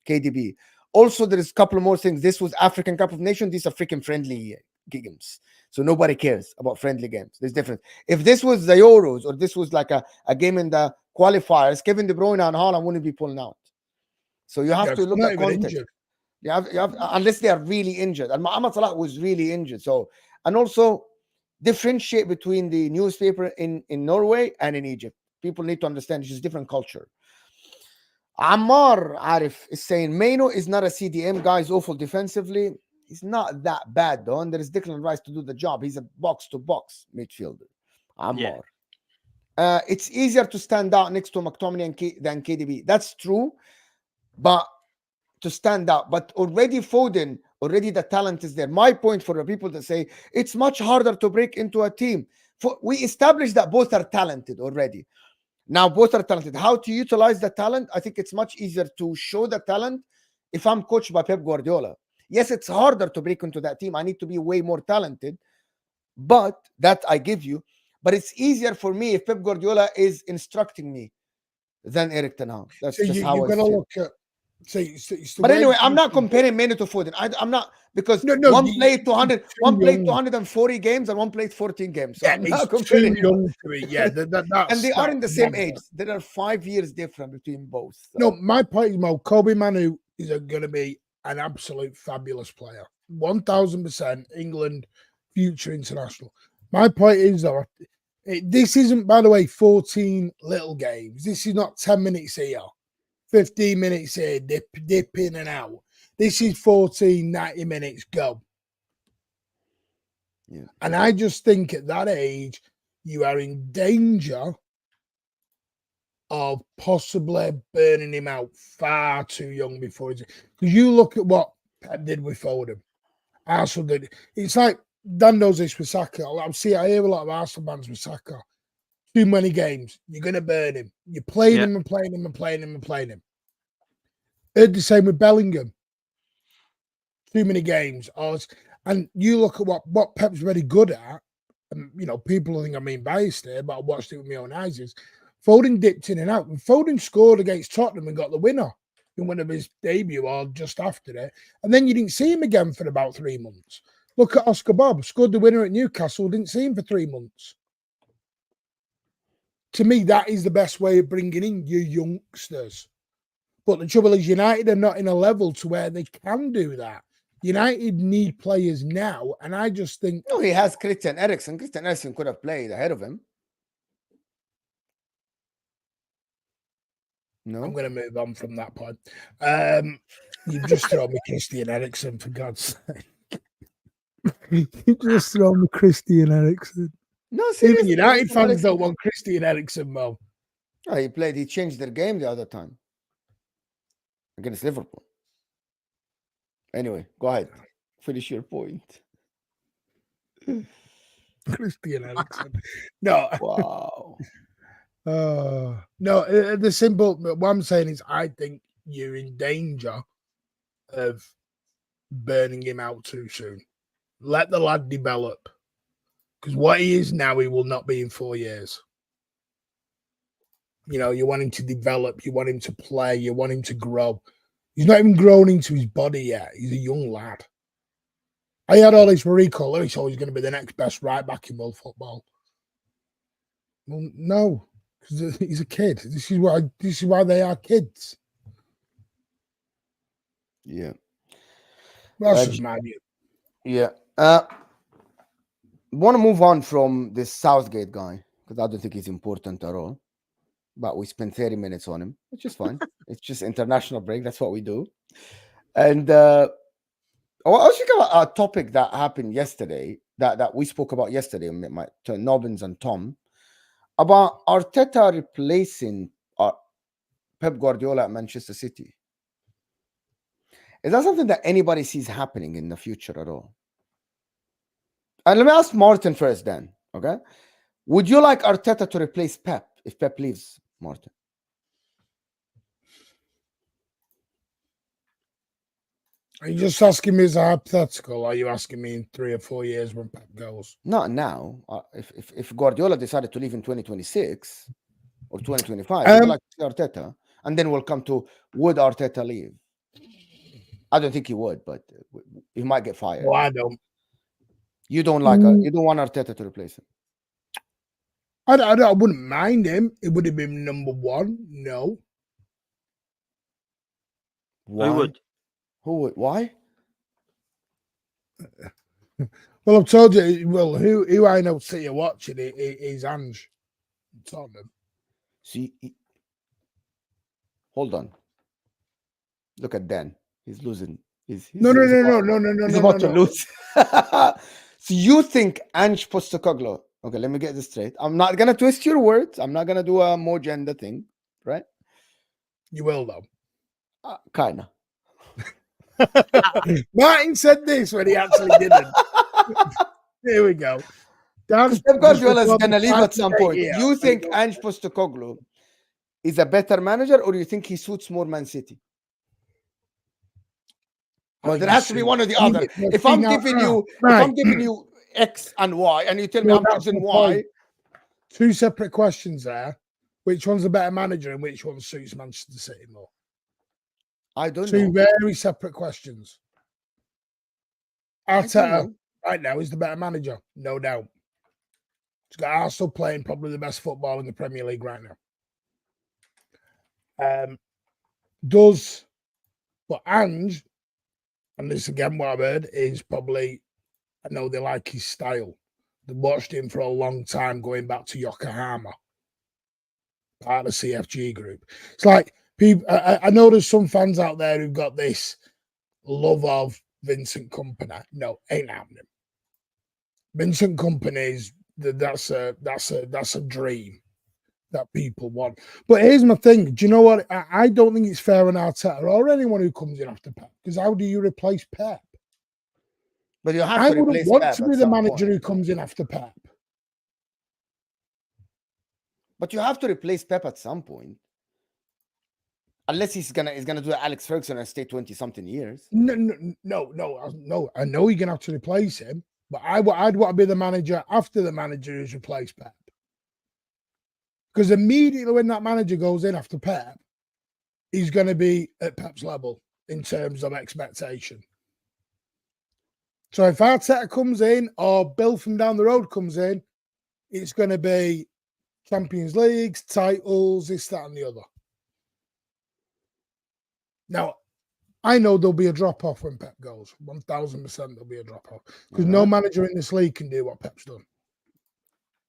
KDB. Also, there is a couple of more things. This was African Cup of Nations. These are freaking friendly games. So nobody cares about friendly games. There's difference. If this was the Euros or this was like a game in the qualifiers, Kevin De Bruyne and Haaland wouldn't be pulling out. So you have to look at context. You have, unless they are really injured. And Mohamed Salah was really injured. So, and also differentiate between the newspaper in Norway and in Egypt. People need to understand it's just different culture. Ammar Arif is saying Mainoo is not a CDM guy. He's awful defensively. He's not that bad though. And there is Declan Rice to do the job. He's a box-to-box midfielder. Ammar. Yeah. It's easier to stand out next to McTominay than KDB. That's true. But to stand out, but already Foden, already the talent is there. My point for the people that say it's much harder to break into a team. We established that both are talented already. Now both are talented. How to utilize the talent? I think it's much easier to show the talent if I'm coached by Pep Guardiola. Yes, it's harder to break into that team. I need to be way more talented, but that I give you. But it's easier for me if Pep Guardiola is instructing me than Erik ten Hag. That's so just how I feel. Look at. But anyway, I'm not comparing Mainoo to Foden. I'm not, because one played 240 games and one played 14 games. So I'm not comparing. Too young to it. Yeah, and they are in the same age. There are 5 years difference between both. So. No, my point is, Kobbiee Mainoo is going to be an absolute fabulous player. 1000%. England future international. My point is, though, this isn't, by the way, 14 little games. This is not 10 minutes here, 15 minutes here, dip in and out. This is 14, 90 minutes, go. Yeah. And I just think at that age, you are in danger of possibly burning him out far too young before he's. Because you look at what Pep did with Foden. Arsenal did. It's like Dan knows this with Saka. I hear a lot of Arsenal fans with Saka. Too many games. You're going to burn him. You're playing him and playing him and playing him and playing him. Heard the same with Bellingham. Too many games. And you look at what Pep's very good at. And, you know, people think I'm being biased here, but I watched it with my own eyes. Is Foden dipped in and out. And Foden scored against Tottenham and got the winner in one of his debut or just after it. And then you didn't see him again for about 3 months. Look at Oscar Bob. Scored the winner at Newcastle. Didn't see him for 3 months. To me, that is the best way of bringing in your youngsters. But the trouble is United are not in a level to where they can do that. United need players now, and I just think... No, he has Christian Eriksen. Christian Eriksen could have played ahead of him. No? I'm going to move on from that point. You've just thrown me Christian Eriksen, for God's sake. You just thrown me Christian Eriksen. No, seriously. Even United fans don't want Christian Eriksen, Mo. Oh, he changed their game the other time against Liverpool. Anyway, go ahead. Finish your point. Christian Eriksen. No. Wow. No, the simple, what I'm saying is I think you're in danger of burning him out too soon. Let the lad develop. Because what he is now, he will not be in 4 years. You know, you want him to develop, you want him to play, you want him to grow. He's not even grown into his body yet. He's a young lad. I had all this recall. He thought he's going to be the next best right back in world football. Well, no, because he's a kid. This is why they are kids. Yeah. That's just my view. Yeah. Want to move on from this Southgate guy because I don't think he's important at all. But we spent 30 minutes on him, which is fine. It's just international break. That's what we do. And I was thinking about a topic that happened yesterday that we spoke about yesterday, to Nobbins and Tom, about Arteta replacing Pep Guardiola at Manchester City. Is that something that anybody sees happening in the future at all? And let me ask Martin first then, okay? Would you like Arteta to replace Pep if Pep leaves, Martin? Are you just asking me as a hypothetical, or are you asking me in 3 or 4 years when Pep goes? Not now. If Guardiola decided to leave in 2026 or 2025, would you like to see Arteta? And then we'll come to, would Arteta leave? I don't think he would, but he might get fired. Well, I don't. You don't like you don't want Arteta to replace him? I wouldn't mind him. It would have been number one. No. Why? Who would? Why? Well, I've told you. Well, who I know City are watching is Ange. Tottenham. See, hold on. Look at Dan. He's losing. He's No. He's about to lose. So you think Ange Postecoglou? Okay, let me get this straight. I'm not gonna twist your words. I'm not gonna do a more gender thing, right? You will though. Kinda. Martin said this when he actually didn't. Here we go. Pep Guardiola is gonna leave at some point. Do you think Ange Postecoglou is a better manager, or do you think he suits more Man City? Well, there has to be one or the other. If I'm giving you X and Y, and you tell me I'm choosing Y, two separate questions there. Which one's a better manager, and which one suits Manchester City more? I don't know. Two very separate questions. Arteta right now is the better manager, no doubt. He's got Arsenal playing probably the best football in the Premier League right now. But Ange, and this again what I've heard, is probably I know they like his style. They watched him for a long time, going back to Yokohama, part of the CFG group. It's like people. I know there's some fans out there who've got this love of Vincent Kompany. No, ain't happening. Vincent Kompany's that's a dream that people want. But here's my thing. Do you know what? I don't think it's fair on Arteta or anyone who comes in after Pep. Because how do you replace Pep? But you have I to wouldn't replace want Pep to at be the some manager point. who comes in after Pep. But you have to replace Pep at some point. Unless he's gonna do Alex Ferguson and stay 20-something years. No. I know you're gonna have to replace him, but I'd want to be the manager after the manager who's replaced Pep. Because immediately when that manager goes in after Pep, he's going to be at Pep's level in terms of expectation. So if Arteta comes in or Bill from down the road comes in, it's going to be Champions Leagues, titles, this, that, and the other. Now, I know there'll be a drop-off when Pep goes. 1,000% there'll be a drop-off. Because no manager in this league can do what Pep's done.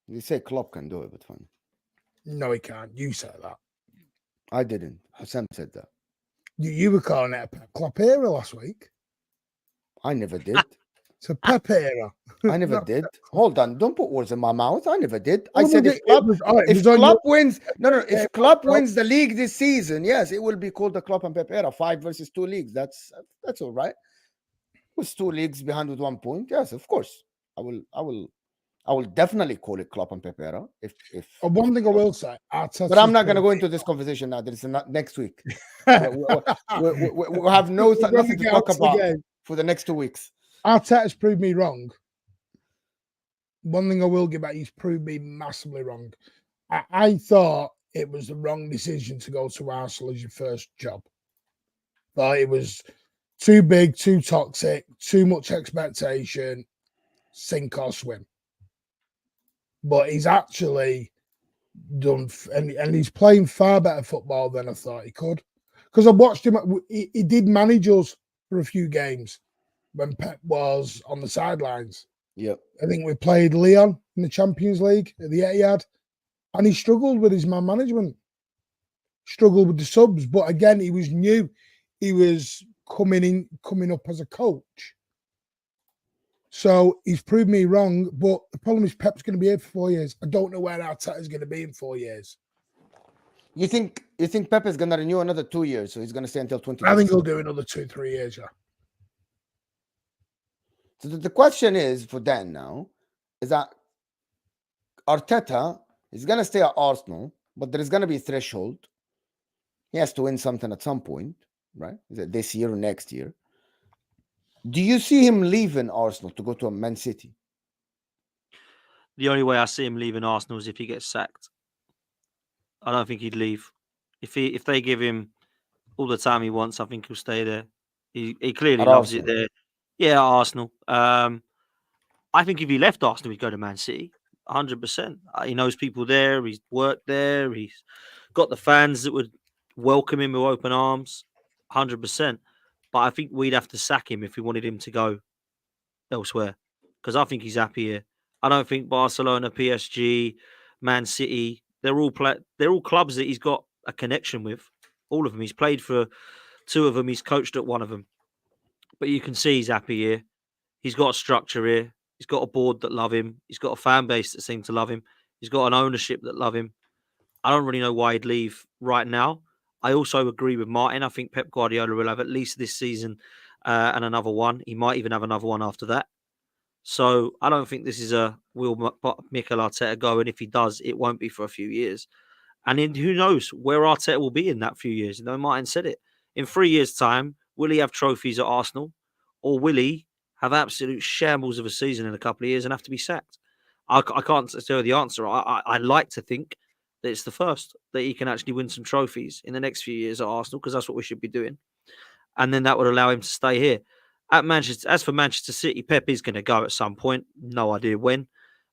You say Klopp can do it, but fine. No, he can't. You said that. I didn't. Sam said that. You were calling it a Pep Klopp era last week. I never did. It's a Pep era. I never did. Hold on. Don't put words in my mouth. I never did. Well, I said if Klopp wins, if Klopp wins the league this season, yes, it will be called the Klopp and Pep era. 5 versus 2 leagues. That's all right. With 2 leagues behind with 1 point. Yes, of course. I will definitely call it Klopp and Pep era. One thing I will say, but I'm not going to go into this conversation now. There is next week. We'll have nothing to talk about for the next 2 weeks. Arteta's proved me wrong. One thing I will give back, he's proved me massively wrong. I thought it was the wrong decision to go to Arsenal as your first job. Thought it was too big, too toxic, too much expectation, sink or swim. But he's actually done, and he's playing far better football than I thought he could. Because I watched him, he did manage us for a few games when Pep was on the sidelines. Yep. I think we played Lyon in the Champions League at the Etihad, and he struggled with his man management, struggled with the subs. But again, he was new. He was coming up as a coach. So he's proved me wrong. But the problem is Pep's going to be here for 4 years. I don't know where Arteta is going to be in 4 years. You think Pep is going to renew another 2 years, so he's going to stay until 20? I think he'll do another 2-3 years, yeah. So the question is for Dan now is that Arteta is going to stay at Arsenal, but there is going to be a threshold. He has to win something at some point, right? Is it this year or next year? Do you see him leaving Arsenal to go to a Man City? The only way I see him leaving Arsenal is if he gets sacked. I don't think he'd leave. If they give him all the time he wants, I think he'll stay there. He clearly loves it there. Yeah, Arsenal. I think if he left Arsenal, he'd go to Man City. 100%. He knows people there. He's worked there. He's got the fans that would welcome him with open arms. 100%. But I think we'd have to sack him if we wanted him to go elsewhere. Because I think he's happy here. I don't think Barcelona, PSG, Man City, they're all clubs that he's got a connection with. All of them. He's played for 2 of them. He's coached at 1 of them. But you can see he's happy here. He's got a structure here. He's got a board that love him. He's got a fan base that seem to love him. He's got an ownership that love him. I don't really know why he'd leave right now. I also agree with Martin. I think Pep Guardiola will have at least this season and another one. He might even have another one after that. So I don't think this is a will Mikel Arteta go, and if he does, it won't be for a few years. And then who knows where Arteta will be in that few years. You know, Martin said it. In 3 years' time, will he have trophies at Arsenal, or will he have absolute shambles of a season in a couple of years and have to be sacked? I can't tell you the answer. I like to think that it's the first, that he can actually win some trophies in the next few years at Arsenal, because that's what we should be doing. And then that would allow him to stay here. At Manchester, as for Manchester City, Pep is going to go at some point. No idea when.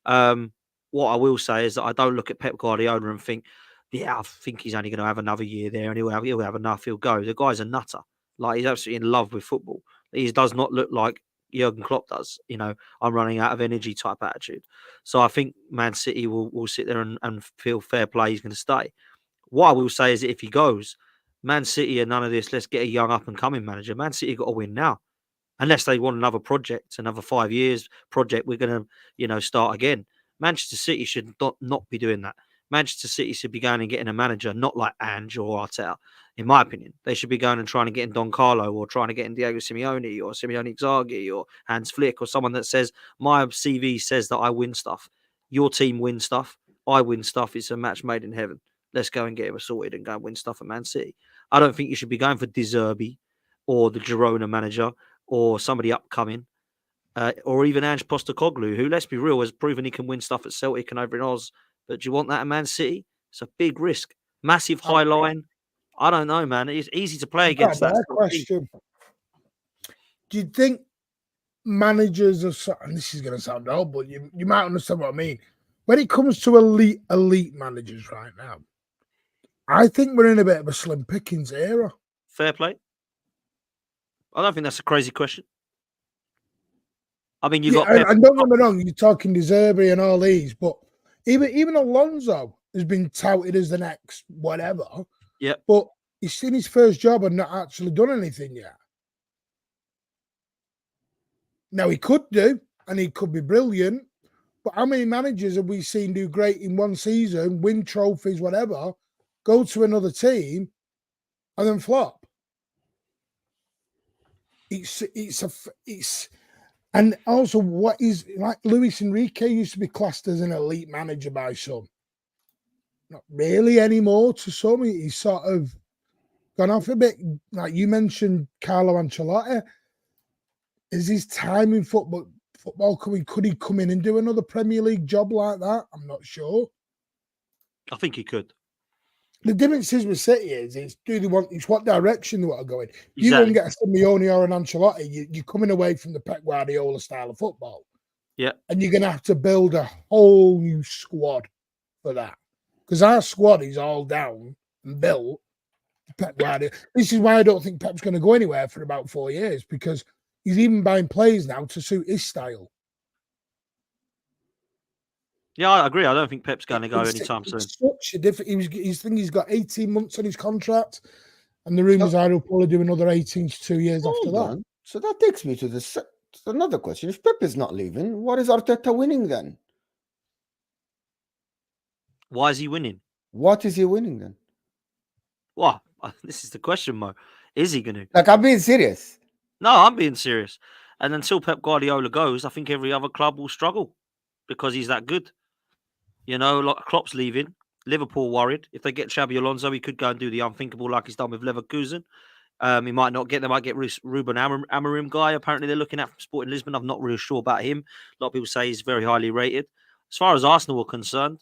What I will say is that I don't look at Pep Guardiola and think, yeah, I think he's only going to have another year there and he'll have enough, he'll go. The guy's a nutter. Like, he's absolutely in love with football. He does not look like Jurgen Klopp does. You know, I'm running out of energy type attitude. So I think Man City will sit there and feel fair play. He's going to stay. What I will say is that if he goes, Man City are none of this. Let's get a young up and coming manager. Man City got to win now. Unless they want another project, another 5 years project, we're going to, start again. Manchester City should not be doing that. Manchester City should be going and getting a manager, not like Ange or Arteta, in my opinion. They should be going and trying to get in Don Carlo or trying to get in Diego Simeone or Simeone Inzaghi or Hans Flick or someone that says, my CV says that I win stuff. Your team wins stuff. I win stuff. It's a match made in heaven. Let's go and get it sorted and go and win stuff at Man City. I don't think you should be going for De Zerbi or the Girona manager or somebody upcoming, or even Ange Postecoglou, who, let's be real, has proven he can win stuff at Celtic and over in Oz. But do you want that at Man City? It's a big risk. Massive high line. I don't know, man. It's easy to play against that. Question. Do you think managers are, and this is going to sound old, but you might understand what I mean. When it comes to elite managers right now, I think we're in a bit of a slim pickings era. Fair play. I don't think that's a crazy question. I mean, you got Pep. And don't get me wrong, you're talking De Zerbi and all these, but even Alonso has been touted as the next whatever. Yeah. But he's seen his first job and not actually done anything yet. Now he could do, and he could be brilliant. But how many managers have we seen do great in one season, win trophies, whatever, go to another team, and then flop? And also, what is like Luis Enrique used to be classed as an elite manager by some. Not really anymore to some. He's sort of gone off a bit. Like you mentioned, Carlo Ancelotti. Is his time in football could he come in and do another Premier League job like that? I'm not sure. I think he could. The difference is with City is it's what direction they want to go in. Exactly. You go and get a Simeone or an Ancelotti, you're coming away from the Pep Guardiola style of football. Yeah. And you're going to have to build a whole new squad for that. Because our squad is all down and built Pep Guardiola. This is why I don't think Pep's going to go anywhere for about 4 years, because he's even buying players now to suit his style. Yeah, I agree. I don't think Pep's going to go anytime soon. Such a different. He's got 18 months on his contract, and the rumours are he'll probably do another 18 to 2 years after that. So that takes me to another question. If Pep is not leaving, what is Arteta winning then? Why is he winning? What is he winning then? Well, this is the question, Mo. Is he going to? Like, I'm being serious. No, I'm being serious. And until Pep Guardiola goes, I think every other club will struggle because he's that good. You know, like Klopp's leaving. Liverpool worried. If they get Xabi Alonso, he could go and do the unthinkable like he's done with Leverkusen. He might not get them. Might get Ruben Amorim guy. Apparently, they're looking at from Sporting Lisbon. I'm not really sure about him. A lot of people say he's very highly rated. As far as Arsenal are concerned,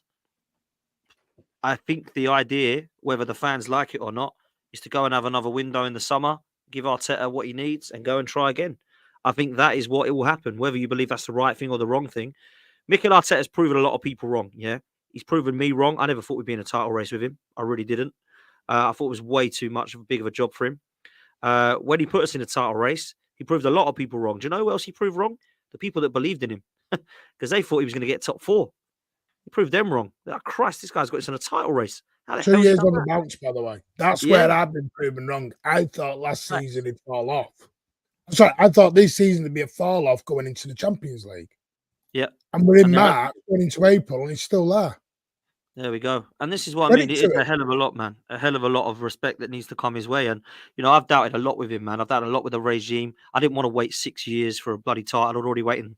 I think the idea, whether the fans like it or not, is to go and have another window in the summer, give Arteta what he needs, and go and try again. I think that is what it will happen, whether you believe that's the right thing or the wrong thing. Mikel Arteta has proven a lot of people wrong, yeah? He's proven me wrong. I never thought we'd be in a title race with him. I really didn't. I thought it was way too much of a big of a job for him. When he put us in a title race, he proved a lot of people wrong. Do you know who else he proved wrong? The people that believed in him. Because they thought he was going to get top 4. He proved them wrong. Oh, Christ, this guy's got us in a title race. 2 years on the bounce, by the way. That's where I've been proven wrong. I thought last season he'd fall off. Sorry, I thought this season would be a fall off going into the Champions League. Yeah. And we're in March, going into April, and he's still there. There we go. And this is what I mean. It is a hell of a lot, man. A hell of a lot of respect that needs to come his way. And, you know, I've doubted a lot with him, man. I've doubted a lot with the regime. I didn't want to wait 6 years for a bloody title. I'd already waiting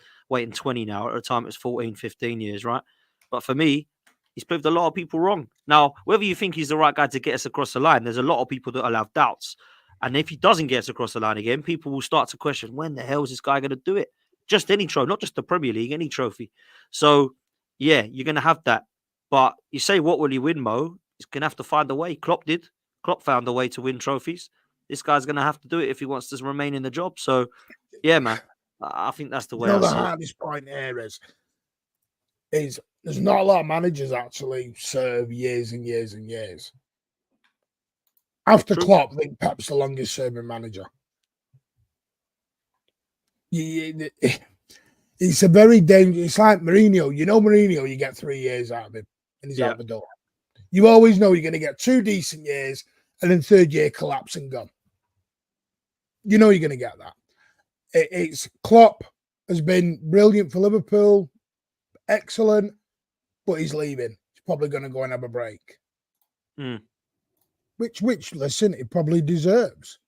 20 now. At the time, it was 14, 15 years, right? But for me, he's proved a lot of people wrong. Now, whether you think he's the right guy to get us across the line, there's a lot of people that will have doubts. And if he doesn't get us across the line again, people will start to question, when the hell is this guy going to do it? Just any trophy, not just the Premier League, any trophy. So, yeah, you're going to have that. But you say, what will he win, Mo? He's going to have to find a way. Klopp did. Klopp found a way to win trophies. This guy's going to have to do it if he wants to remain in the job. So, yeah, man, I think that's the way I see it. The hardest point here is there's not a lot of managers actually serve years and years and years. After Klopp, I think Pep's the longest serving manager. It's a very dangerous. It's like Mourinho. You know Mourinho, you get 3 years out of him, and he's out the door. You always know you're going to get 2 decent years, and then 3rd year collapse and gone. You know you're going to get that. It's Klopp has been brilliant for Liverpool, excellent, but he's leaving. He's probably going to go and have a break. Which, listen, it probably deserves.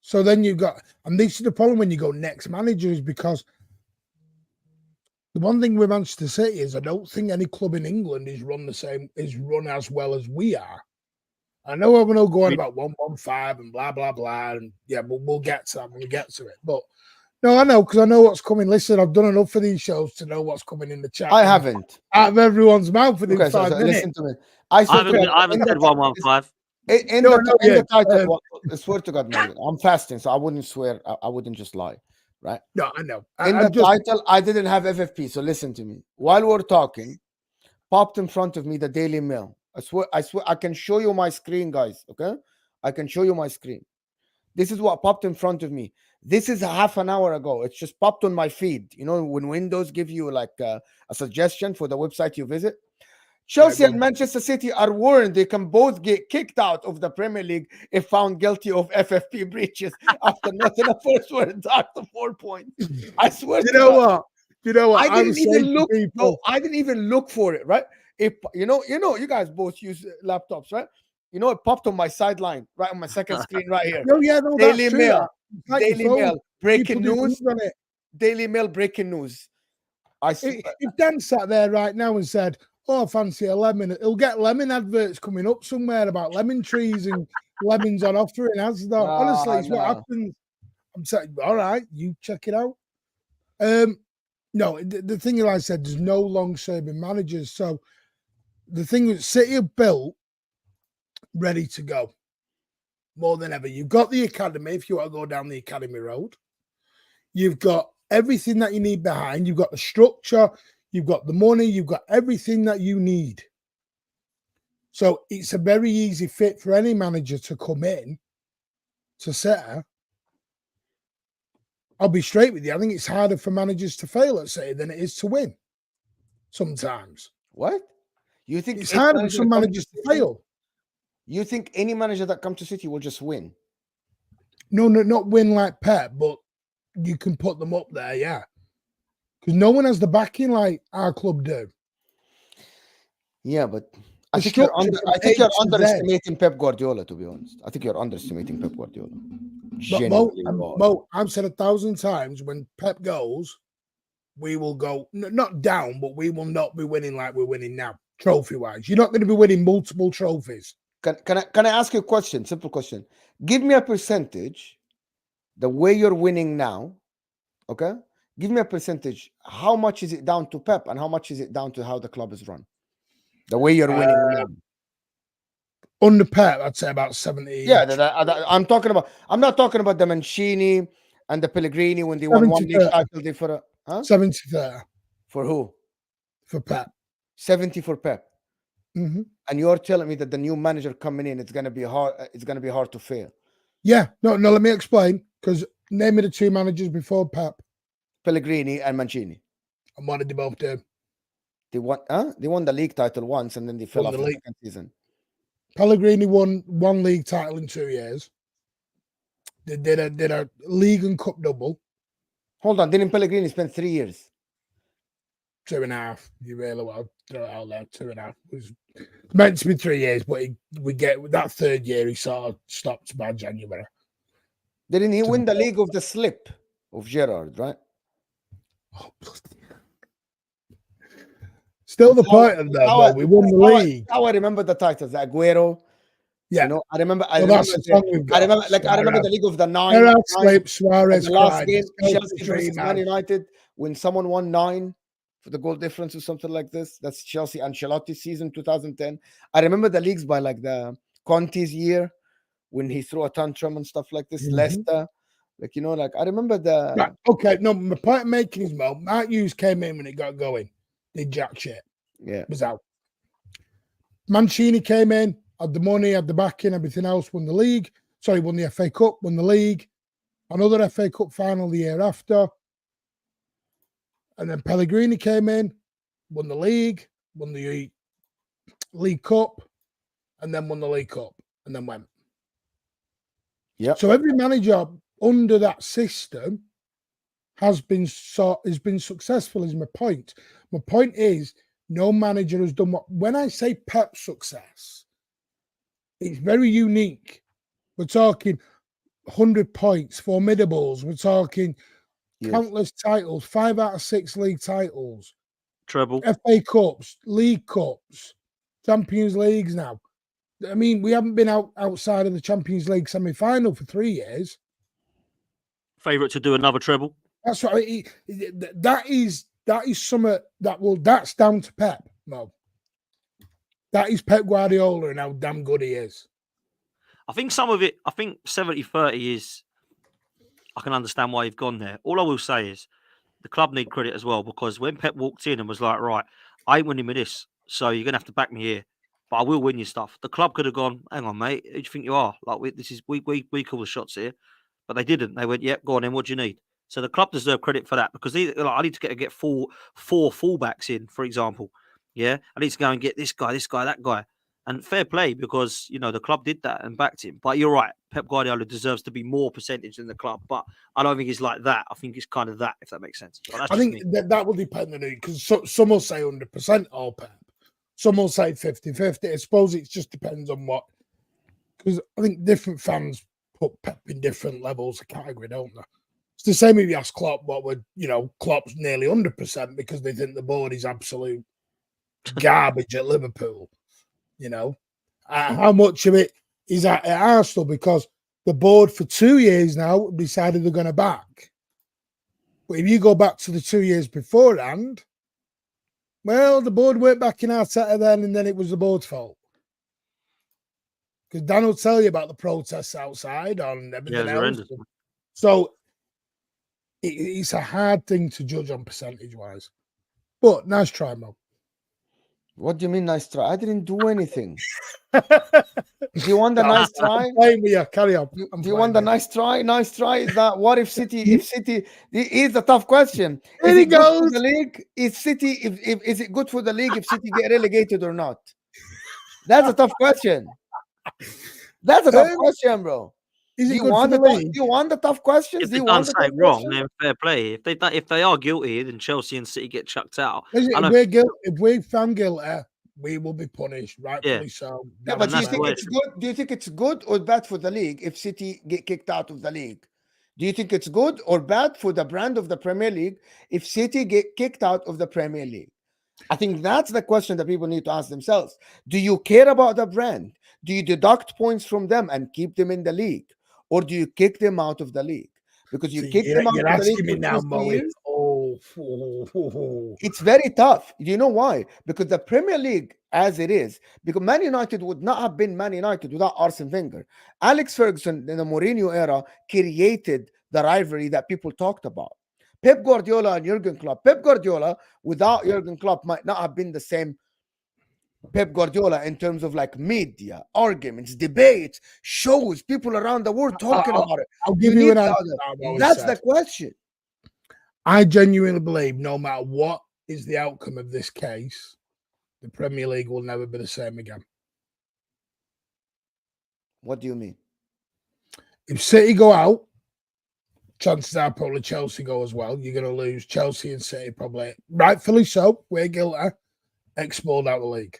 So then you've got, and this is the problem when you go next manager, is because the one thing with Manchester City is I don't think any club in England is run as well as we are. I know I'm going to go on about 115 and blah, blah, blah. And yeah, but we'll get to that when we get to it. But no, I know, because I know what's coming. Listen, I've done enough for these shows to know what's coming in the chat. I haven't. Out of everyone's mouth for these 5 minutes. Listen to me. I haven't said 115. In the title, I swear to God, man, I'm fasting, so I wouldn't swear. I wouldn't just lie, right? No, I know. In the title, I didn't have FFP, so listen to me. While we're talking, popped in front of me the Daily Mail. I swear, I can show you my screen, guys. Okay, I can show you my screen. This is what popped in front of me. This is half an hour ago. It's just popped on my feed. You know, when Windows give you like a suggestion for the website you visit. Chelsea and Manchester City are warned they can both get kicked out of the Premier League if found guilty of FFP breaches after Nottingham Forest were docked to 4 points. I swear. You know what? I didn't even look. No, I didn't even look for it. Right? If you know, you guys both use laptops, right? You know, it popped on my sideline, right on my second screen, right here. No, Daily Mail, like Daily Mail, breaking news. Daily Mail, breaking news. If Dan sat there right now and said, "Oh, I fancy a lemon," he'll get lemon adverts coming up somewhere about lemon trees and lemons on offer in Asda. Honestly, it's what happens. I'm saying, all right, you check it out. No, the thing that I said, there's no long-serving managers. So the thing that City have built, ready to go, more than ever. You've got the academy if you want to go down the academy road. You've got everything that you need behind. You've got the structure. You've got the money. You've got everything that you need. So it's a very easy fit for any manager to come in to City. I'll be straight with you. I think it's harder for managers to fail at City than it is to win. Sometimes. What? You think it's harder for some managers to fail? You think any manager that comes to City will just win? No, not win like Pep, but you can put them up there, yeah. Because no one has the backing like our club do. Yeah, but I think you're underestimating Pep Guardiola, to be honest. I think you're underestimating Pep Guardiola. But Mo, I've said 1,000 times, when Pep goes, we will go, not down, but we will not be winning like we're winning now, trophy-wise. You're not going to be winning multiple trophies. Can I ask you a question? Simple question. Give me a percentage, the way you're winning now, okay? Give me a percentage. How much is it down to Pep and how much is it down to how the club is run? The way you're winning now. Under Pep, I'd say about 70. Yeah, I'm not talking about the Mancini and the Pellegrini when they won 1 league title. For 70-30. For who? For Pep. 70 for Pep. Mm-hmm. And you're telling me that the new manager coming in, it's gonna be hard. It's gonna be hard to fail. Yeah, no. Let me explain. Because name me the 2 managers before Pep. Pellegrini and Mancini. And what did they both do? They won the league title once, and then they fell off the second season. Pellegrini won 1 league title in 2 years. They did a league and cup double. Hold on, didn't Pellegrini spend 3 years? 2.5. You really want to throw it out there. 2.5. It was meant to be 3 years, but we get that 3rd year he sort of stopped by January. Didn't he win the league of the slip of Gerrard, right? Oh, still the point of that, we won the league. How I remember the titles, Aguero. Yeah, you know, I remember the league of the 9. Suarez, the last game, Chelsea versus Man United, when someone won 9 for the goal difference or something like this. That's Chelsea Ancelotti season 2010. I remember the leagues by like the Conte's year when he threw a tantrum and stuff like this. Mm-hmm. Leicester, like, you know, like I remember the. Right. Okay, no, my point I'm making is, Mo, Mark Hughes came in when it got going. Did jack shit. Yeah, was out. Mancini came in, had the money, had the backing, everything else. Won the league. Sorry, won the FA Cup. Won the league. another FA Cup final the year after. And then Pellegrini came in, won the league, won the League Cup, and then won the League Cup, and then went. Yeah. So every manager under that system has been successful, is my point. My point is no manager has done what. When I say Pep success, it's very unique. We're talking 100 points, formidables. We're talking countless titles, 5 out of 6 league titles, treble, FA Cups, League Cups, Champions Leagues now. I mean, we haven't been outside of the Champions League semi-final for 3 years. Favourite to do another treble. That's what that is something that's down to Pep, Mo. That is Pep Guardiola and how damn good he is. I think some of it, 70-30 is, I can understand why you've gone there. All I will say is the club need credit as well, because when Pep walked in and was like, right, I ain't winning with this, so you're going to have to back me here, but I will win you stuff. The club could have gone, hang on, mate, who do you think you are? Like, we call the shots here. But they didn't. They went, yep, go on then, what do you need? So the club deserve credit for that, because I need to get four fullbacks in, for example. Yeah, I need to go and get this guy, that guy. And fair play, because, the club did that and backed him. But you're right, Pep Guardiola deserves to be more percentage than the club. But I don't think it's like that. I think it's kind of that, if that makes sense. I think that will depend on who, because some will say 100% all Pep. Some will say 50-50. I suppose it just depends on what, because I think different fans put Pep in different levels of category, don't they? It's the same if you ask Klopp what would, Klopp's nearly 100% because they think the board is absolute garbage at Liverpool. How much of it is at Arsenal, because the board for 2 years now decided they're going to back. But if you go back to the 2 years beforehand, well, the board weren't backing Arteta then, and then it was the board's fault. Because Dan will tell you about the protests outside and everything else. So it's a hard thing to judge on percentage-wise. But nice try, Mo. What do you mean nice try? I didn't do anything. Do you want the nice try? I'm playing with you. Carry on. Do you want the nice try? Nice try is that what if City? Here's a tough question. Is it good for the league? Is City? Is it good for the league if City get relegated or not? That's a tough question. That's a tough question, bro. Is it good for the league? Do you want the tough questions? If they've done something wrong, then fair play. If they are guilty, then Chelsea and City get chucked out. If we found guilty, we will be punished, rightfully so. Yeah, but do you think it's good? Do you think it's good or bad for the league if City get kicked out of the league? Do you think it's good or bad for the brand of the Premier League if City get kicked out of the Premier League? I think that's the question that people need to ask themselves. Do you care about the brand? Do you deduct points from them and keep them in the league? Or do you kick them out of the league? Because you kick them out of the league. Me now, Mo. It's very tough. Do you know why? Because the Premier League, as it is, because Man United would not have been Man United without Arsene Wenger. Alex Ferguson in the Mourinho era created the rivalry that people talked about. Pep Guardiola and Jurgen Klopp. Pep Guardiola without Jurgen Klopp might not have been the same Pep Guardiola in terms of like media, arguments, debates, shows, people around the world talking about it. I'll give you an answer. That's the question. I genuinely believe no matter what is the outcome of this case, the Premier League will never be the same again. What do you mean? If City go out, chances are probably Chelsea go as well. You're going to lose Chelsea and City probably. Rightfully so. We're guilty. Expelled out of the league.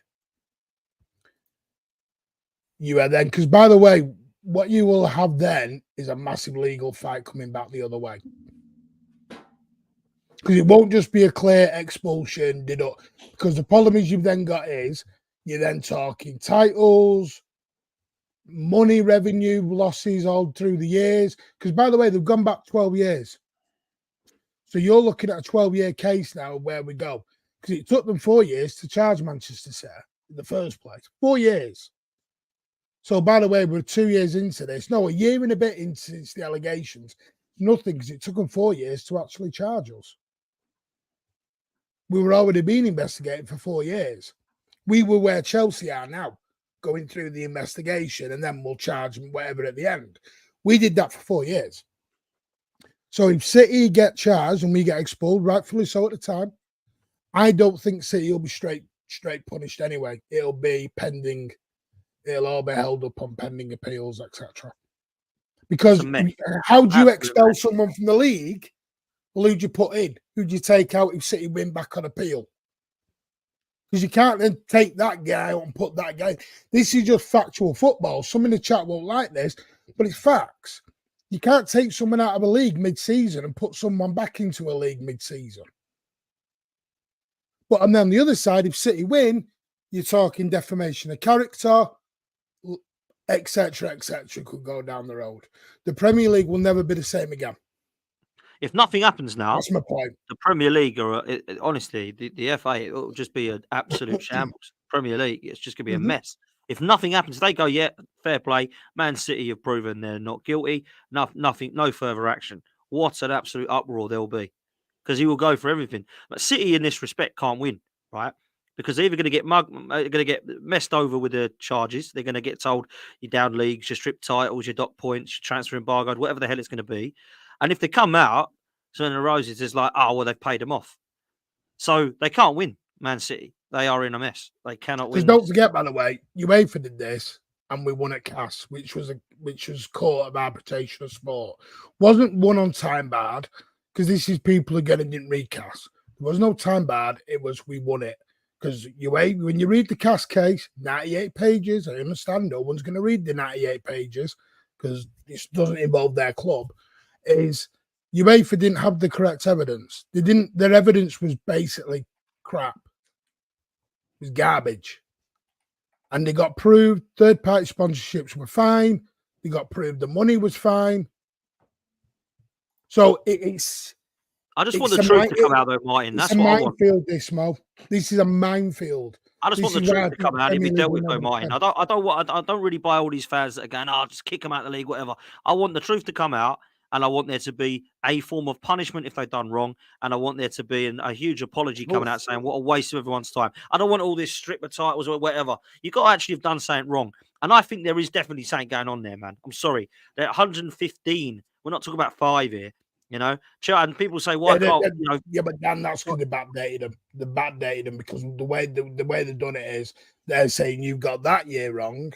You are then, because by the way, what you will have then is a massive legal fight coming back the other way. Because it won't just be a clear expulsion, because the problem is you've then got is you're then talking titles, money, revenue, losses all through the years. Because by the way, they've gone back 12 years. So you're looking at a 12-year case now where we go. Because it took them 4 years to charge Manchester City in the first place. 4 years. So, by the way, we're 2 years into this. No, a year and a bit into since the allegations. Nothing, because it took them 4 years to actually charge us. We were already being investigated for 4 years. We were where Chelsea are now, going through the investigation, and then we'll charge them whatever at the end. We did that for 4 years. So if City get charged and we get expelled, rightfully so at the time, I don't think City will be straight punished anyway. It'll be pending. It'll all be held up on pending appeals, etc. Because how do you expel someone from the league? Well, who'd you put in? Who'd you take out if City win back on appeal? Because you can't then take that guy out and put that guy. This is just factual football. Some in the chat won't like this, but it's facts. You can't take someone out of a league mid-season and put someone back into a league mid-season. But on the other side, if City win, you're talking defamation of character, etc., could go down the road. The Premier League will never be the same again. If nothing happens now, that's my point. The Premier League, honestly, the FA, it will just be an absolute shambles. Premier League, it's just going to be a mess. If nothing happens, they go, yeah, fair play. Man City have proven they're not guilty. No further action. What an absolute uproar there'll be, because he will go for everything. But City, in this respect, can't win, right? Because they're either going to get going to get messed over with the charges. They're going to get told you're down leagues, your strip titles, your dock points, your transfer embargoed, whatever the hell it's going to be. And if they come out, Serena Roses is like, oh, well, they've paid them off. So they can't win, Man City. They are in a mess. They cannot win. Don't forget, by the way, UEFA did this and we won at CAS, which was Court of Arbitration of Sport. Wasn't won on time barred, because this is people again who didn't read CAS. There was no time barred. It was we won it. Because when you read the CAS case, 98 pages, I understand no one's going to read the 98 pages because this doesn't involve their club, is UEFA didn't have the correct evidence. Their evidence was basically crap. It was garbage. And they got proved third-party sponsorships were fine. They got proved the money was fine. So it's... I just want the truth to come out, though, Martin. That's what I want. This, Mo. This is a minefield. I just want the truth to come out and be dealt with, though, Martin. I don't really buy all these fans that are going, just kick them out of the league, whatever. I want the truth to come out, and I want there to be a form of punishment if they've done wrong, and I want there to be a huge apology coming out saying, what a waste of everyone's time. I don't want all this strip of titles or whatever. You've got to actually have done something wrong. And I think there is definitely something going on there, man. I'm sorry. They're 115. We're not talking about 5 here. You know, and people say, "Why can't you know?" Yeah, but Dan, that's because they backdated them. They backdated them because the way they've done it is they're saying you've got that year wrong.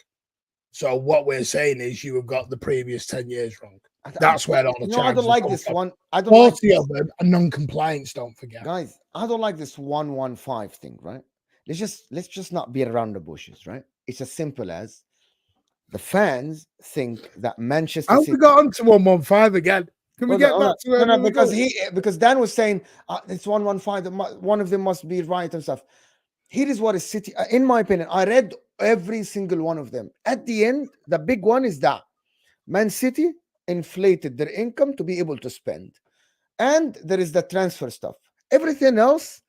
So what we're saying is you have got the previous 10 years wrong. That's where all the charges. I don't like this one. I don't 40 of them are non-compliance. Don't forget, guys. I don't like this 115 thing. Right? Let's just not beat around the bushes. Right? It's as simple as the fans think that Manchester City. We got onto 115 again. Can we get back to it? Because Dan was saying it's 115. One of them must be right and stuff. Here is what is City. In my opinion, I read every single one of them. At the end, the big one is that Man City inflated their income to be able to spend, and there is the transfer stuff. Everything else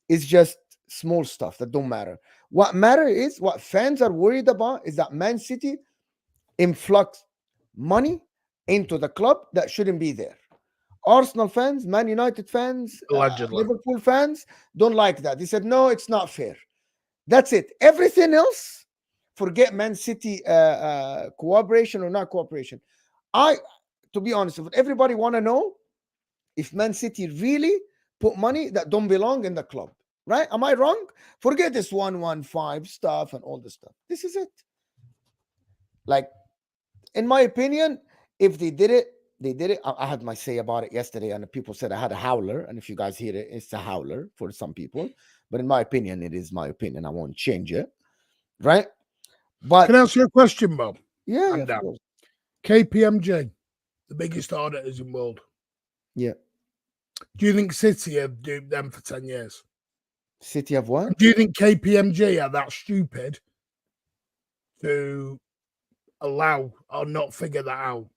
is just small stuff that don't matter. What matter is what fans are worried about is that Man City influx money into the club that shouldn't be there. Arsenal fans, Man United fans, Liverpool fans don't like that. They said, no, it's not fair. That's it. Everything else, forget Man City cooperation or not cooperation. To be honest, everybody want to know if Man City really put money that don't belong in the club, right? Am I wrong? Forget this 115 stuff and all this stuff. This is it. Like, in my opinion, if they did it, they did it. I had my say about it yesterday, and people said I had a howler. And if you guys hear it, it's a howler for some people. But in my opinion, it is my opinion. I won't change it, right? But can I ask you a question, Bob? Yeah. KPMG, the biggest auditors in the world. Yeah. Do you think City have duped them for 10 years? City have what? Do you think KPMG are that stupid to allow or not figure that out?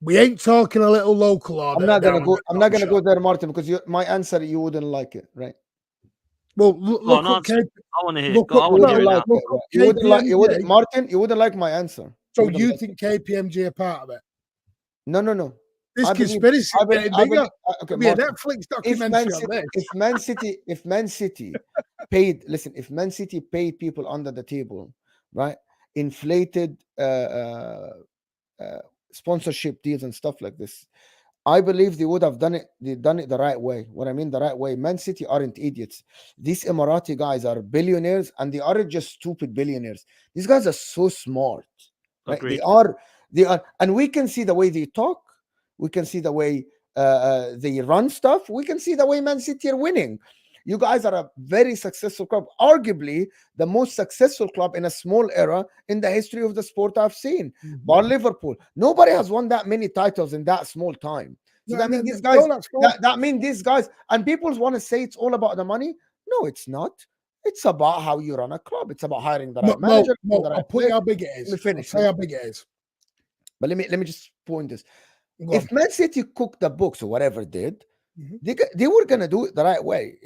We ain't talking a little local order. I'm not gonna go there, Martin, because my answer you wouldn't like it, right? Well, look I want to hear it. You wouldn't, Martin. You wouldn't like my answer. So you think KPMG are part of it? No. This conspiracy getting bigger. Okay, be a Netflix documentary on this. If Man City paid, listen, if Man City paid people under the table, right, inflated sponsorship deals and stuff like this, I believe they would have done it. They done it the right way. What I mean, the right way. Man City aren't idiots. These Emirati guys are billionaires, and they aren't just stupid billionaires. These guys are so smart, right? They Agreed. are. They are, and we can see the way they talk. We can see the way they run stuff. We can see the way Man City are winning. You guys are a very successful club, arguably the most successful club in a small era in the history of the sport I've seen. Bar Liverpool. Nobody has won that many titles in that small time. So that means these guys, that's fine. that means these guys, and people want to say it's all about the money. No, it's not. It's about how you run a club. It's about hiring the right manager. The I'll right put you player. how big it is. Let me finish. I'll say how big it is. But let me just point this. Go If on. Man City cooked the books or whatever did, Mhm. they were gonna do it the right way.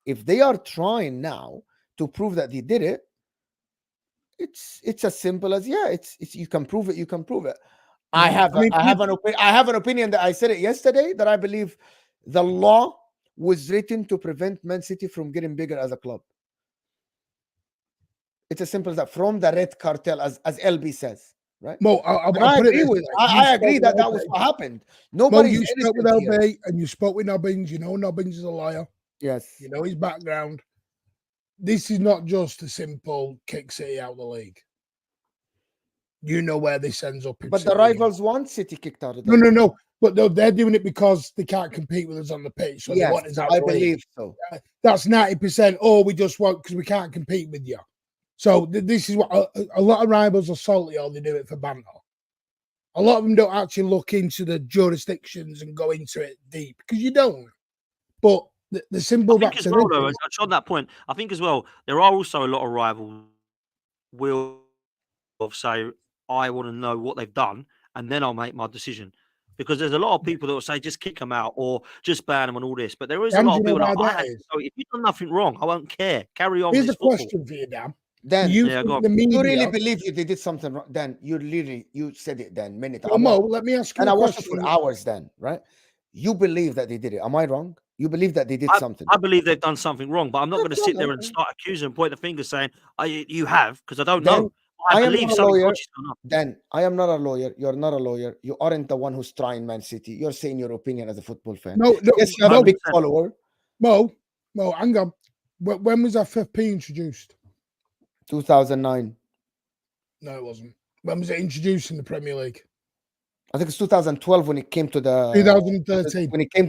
If they are trying now to prove that they did it, it's as simple as, yeah, it's you can prove it, you can prove it. I Yeah, have I have an opinion that I said it yesterday, that I believe the law was written to prevent Man City from getting bigger as a club. It's as simple as that, from the red cartel, as LB says, right? Mo, And I'll I put it agree this with way. I agree that that was what happened. Mo, Nobody's you spoke with innocent here. LB and you spoke with Nobbins. You know Nobbins is a liar. Yes. You know his background. This is not just a simple kick City out of the league. You know where this ends up. But the rivals want City kicked out of the No, no. But they're doing it because they can't compete with us on the pitch. So they want us out I of the league. believe so. That's 90%. Oh, we just want because we can't compete with you. So this is what a lot of rivals are salty, or they do it for banter. A lot of them don't actually look into the jurisdictions and go into it deep, because you don't. But the simple I think fact as of well, this though, is- on that point, I think as well, there are also a lot of rivals will say, I want to know what they've done, and then I'll make my decision. Because there's a lot of people that will say, just kick them out or just ban them and all this. But there is a Dan, lot do of you know people why like, that is? if you've done nothing wrong, I won't care. Carry on. Here's It's a football. question for you, Dan. Dan, You Yeah, think go on. the media? you really believe they did something wrong? Dan, you said it, Dan, minute. Well, Mo, let me ask you And a I watched it question. for hours, Dan, right? You believe that they did it. Am I wrong? You believe that they did something. I believe they've done something wrong, but I'm not going to sit there and Okay. start accusing and point the finger saying, you have, because I don't Dan, know. I am believe not a something lawyer. dodgy's gone on. Dan, I am not a lawyer. You're not a lawyer. You aren't the one who's trying Man City. You're saying your opinion as a football fan. No, Yes, you have a big 100%. follower. Mo, hang on. When was FFP introduced? 2009. No, it wasn't. When was it introduced in the Premier League? I think it's 2012 when it came to the 2013. when it came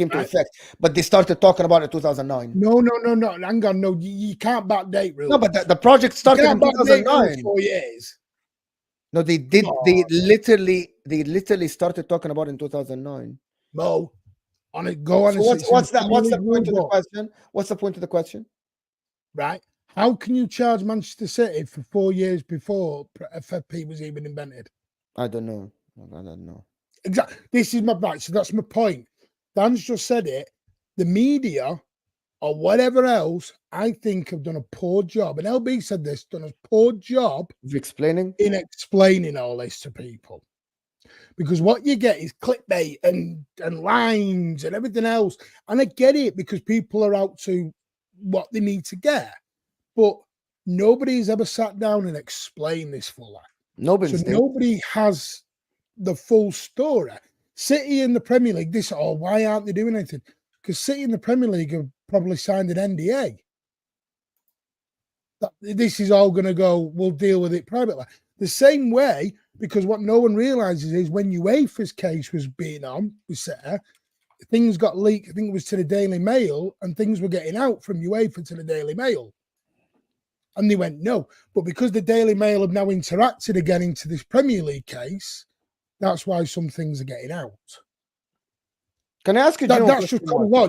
to Right. effect. But they started talking about it 2009. No. Hang on. No, you can't backdate rules. No, but the project You started can't in backdate rules 2009. 4 years. No, they did. They literally started talking about it in 2009. Mo, on it, go on. So and what's it's in what's that? Premier What's the League point of the rulebook, question? What's the point of the question? right? How can you charge Manchester City for 4 years before FFP was even invented? I don't know. I don't know. Exactly. This is my right. So that's my point. Dan's just said it. The media or whatever else, I think, have done a poor job. And LB said this, done a poor job Of explaining. in explaining all this to people. Because what you get is clickbait and lines and everything else. And I get it, because people are out to what they need to get. But nobody's ever sat down and explained this fully. Nobody's So nobody has the full story. City in the Premier League, why aren't they doing anything? Because City in the Premier League have probably signed an NDA. This is all going to go, we'll deal with it privately. The same way, because what no one realizes is when UEFA's case was being on with City, things got leaked. I think it was to the Daily Mail, and things were getting out from UEFA to the Daily Mail. And they went, no. But because the Daily Mail have now interacted again into this Premier League case, that's why some things are getting out. Can I ask you? That's just common law.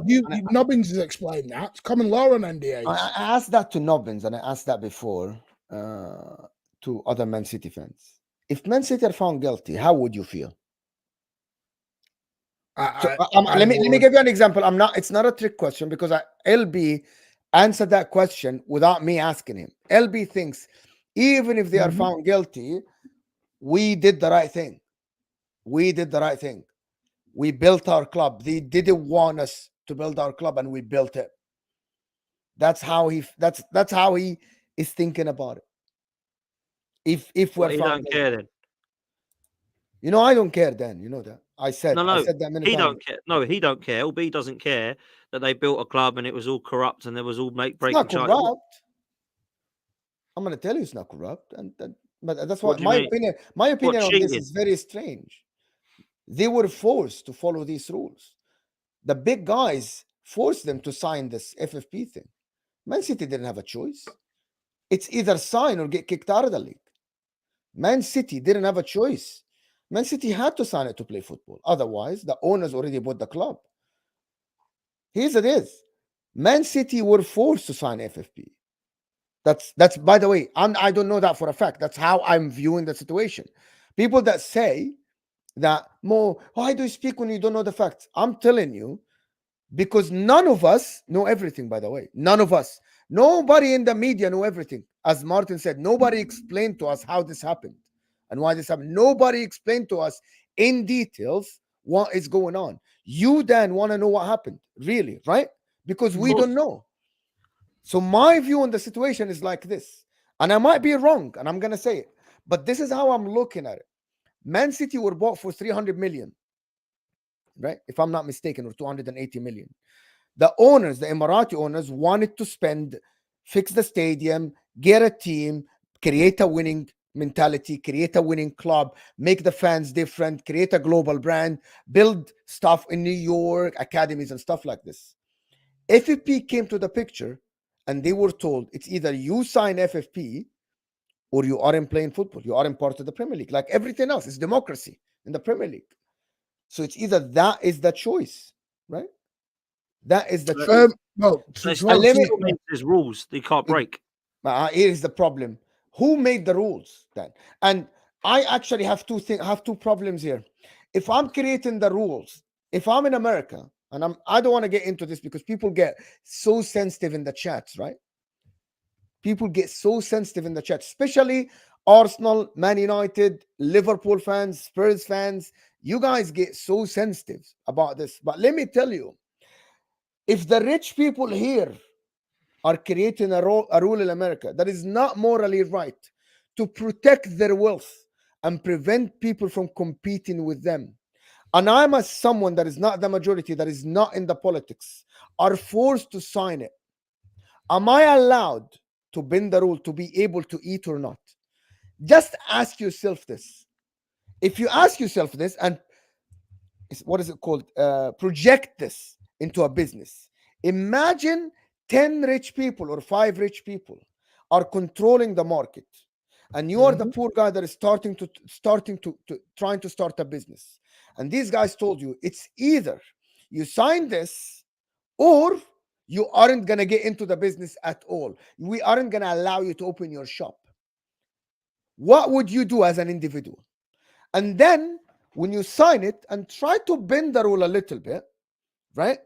Nobbins has explained that. It's common law on NDAs. I asked that to Nobbins, and I asked that before to other Man City fans. If Man City are found guilty, how would you feel? Let me give you an example. It's not a trick question, because LB answered that question without me asking him. LB thinks even if they are found guilty, we did the right thing. We did the right thing. We built our club. They didn't want us to build our club, and we built it. That's how he is thinking about it. If we're You don't care then. I don't care, Dan. You know that. I said No, that many he times. don't care. No, he don't care. LB doesn't care that they built a club and it was all corrupt and there was all It's breaking not charges. corrupt. I'm going to tell you it's not corrupt, but that's why What do you my mean? opinion. My opinion on this cheating? is very strange. They were forced to follow these rules. The big guys forced them to sign this FFP thing. Man City didn't have a choice. It's either sign or get kicked out of the league. Man City didn't have a choice. Man City had to sign it to play football. Otherwise, the owners already bought the club. Here's it is. Man City were forced to sign FFP. That's by the way, I don't know that for a fact. That's how I'm viewing the situation. People that say that, Mo, why do you speak when you don't know the facts? I'm telling you, because none of us know everything, by the way. None of us. Nobody in the media know everything. As Martin said, nobody explained to us how this happened and why this happened. Nobody explained to us in details what is going on. You then want to know what happened, really, right? Because we don't know. So my view on the situation is like this. And I might be wrong, and I'm going to say it. But this is how I'm looking at it. Man City were bought for 300 million, right? If I'm not mistaken, or 280 million. The owners, the Emirati owners, wanted to spend, fix the stadium, get a team, create a winning mentality, create a winning club, make the fans different, create a global brand, build stuff in New York, academies and stuff like this. FFP came to the picture and they were told it's either you sign FFP or you aren't playing football. You aren't part of the Premier League. Like everything else, it's democracy in the Premier League. So it's either that is the choice, right? That is the choice. No, There's rules they can't break. Here is the problem. Who made the rules then? And I actually have two problems here. If I'm creating the rules, if I'm in America, and I don't want to get into this because people get so sensitive in the chats, right? People get so sensitive in the chat, especially Arsenal, Man United, Liverpool fans, Spurs fans. You guys get so sensitive about this. But let me tell you, if the rich people here are creating a rule in America that is not morally right to protect their wealth and prevent people from competing with them, and I'm as someone that is not the majority, that is not in the politics, are forced to sign it, am I allowed to bend the rule to be able to eat or not? Just ask yourself this. If you ask yourself this and what is it called? Project this into a business. Imagine 10 rich people or 5 rich people are controlling the market, and you are the poor guy that is trying to start a business. And these guys told you it's either you sign this or you aren't going to get into the business at all. We aren't going to allow you to open your shop. What would you do as an individual? And then when you sign it and try to bend the rule a little bit, right?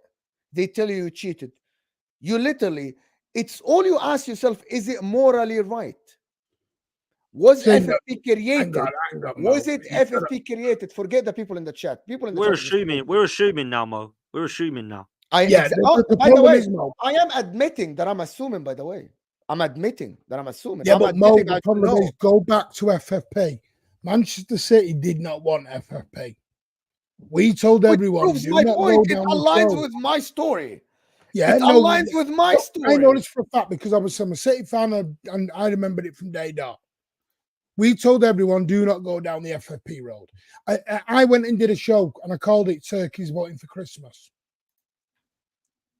They tell you cheated. You literally, it's all you ask yourself, is it morally right? Was FFP created? Was it FFP created? Forget the people in the chat. People in the We're chat. We're assuming now, Mo. We're assuming now. By the way, I am admitting that I'm assuming, by the way. I'm admitting that I'm assuming. Yeah, but Mo, the problem is, go back to FFP. Manchester City did not want FFP. We told everyone, do not go down it aligns with my story. Yeah, it aligns with my story. I know this for a fact because I'm a City fan and I remembered it from day dot. We told everyone, do not go down the FFP road. I went and did a show and I called it Turkeys Voting for Christmas.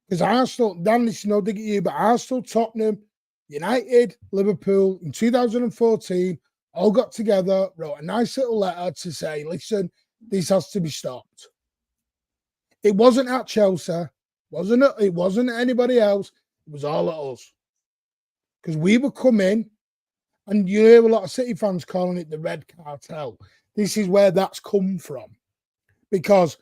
Because Arsenal, Dan, this is no dig at you, but Arsenal, Tottenham, United, Liverpool in 2014 all got together, wrote a nice little letter to say, listen, this has to be stopped. It wasn't at Chelsea, it wasn't at anybody else, it was all at us. Because we were coming, and you hear a lot of City fans calling it the Red Cartel. This is where that's come from. Because,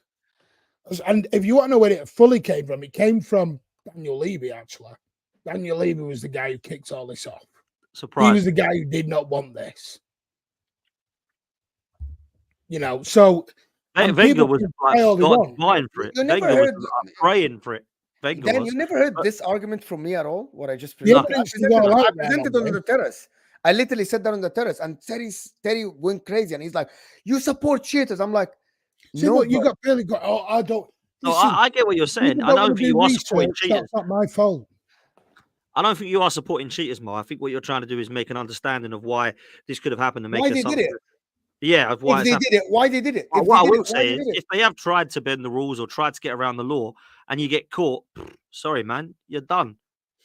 and if you want to know where it fully came from, it came from Daniel Levy, actually. Daniel Levy was the guy who kicked all this off. Surprise. He was the guy who did not want this. You know, so Wenger was like dying for it. Wenger was praying for it. Dan, you never heard this argument from me at all? What I just presented? I presented on the terrace. I literally sat down on the terrace, and Terry went crazy, and he's like, "You support cheaters." I'm like, See No, what you but got? Really got. Oh, I don't. No, Listen, I get what you're saying. people I don't don't want to think do you are supporting research. cheaters. That's not my fault. I don't think you are supporting cheaters, Mo. I think what you're trying to do is make an understanding of why this could have happened and make why they did it? Yeah, of why If it's they happened. did it, why they did it? If What they I did will it, why say they is, did it? if they have tried to bend the rules or tried to get around the law and you get caught, sorry, man, you're done.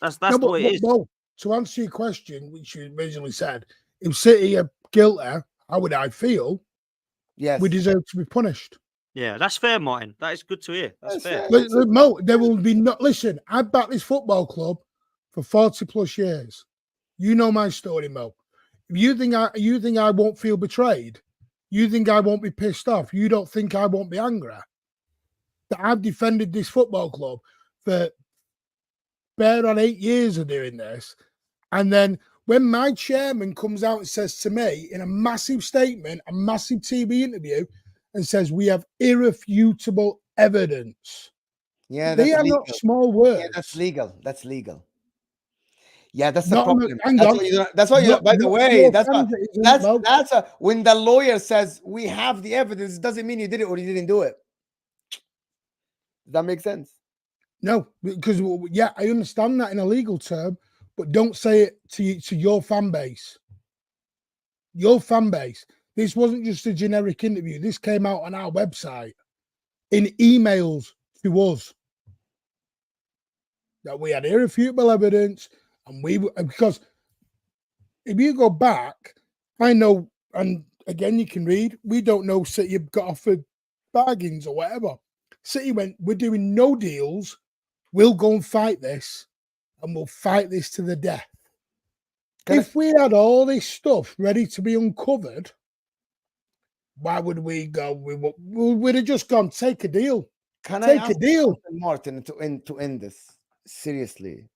That's No, the way it is. Mo, to answer your question, which you originally said, if City are guilty, how would I feel? Yes. We deserve to be punished. Yeah, that's fair, Martin. That is good to hear. That's fair. Mo, there will be no. Listen, I backed this football club for 40 plus years. You know my story, Mo. If you think I won't feel betrayed, you think I won't be pissed off, you don't think I won't be angry that I've defended this football club for bare on 8 years of doing this. And then when my chairman comes out and says to me in a massive statement, a massive TV interview, and says, we have irrefutable evidence. Yeah, They that's are legal. not small words. Yeah, that's legal. That's legal. Yeah, that's the Not problem. hang That's on. what you. That's what you. Not- By the not way, your that's what. fans, it isn't, Mo. That's a, when the lawyer says we have the evidence. It doesn't mean you did it or you didn't do it. Does that make sense? No, because yeah, I understand that in a legal term, but don't say it to your fan base. Your fan base. This wasn't just a generic interview. This came out on our website in emails to us that we had irrefutable evidence, and because if you go back, I know, and again you can read. We don't know City got offered bargains or whatever. City went, we're doing no deals. We'll go and fight this, and we'll fight this to the death. If we had all this stuff ready to be uncovered, why would we go? We'd have just gone, take a deal. Can I Take ask a deal. Martin, to end this seriously?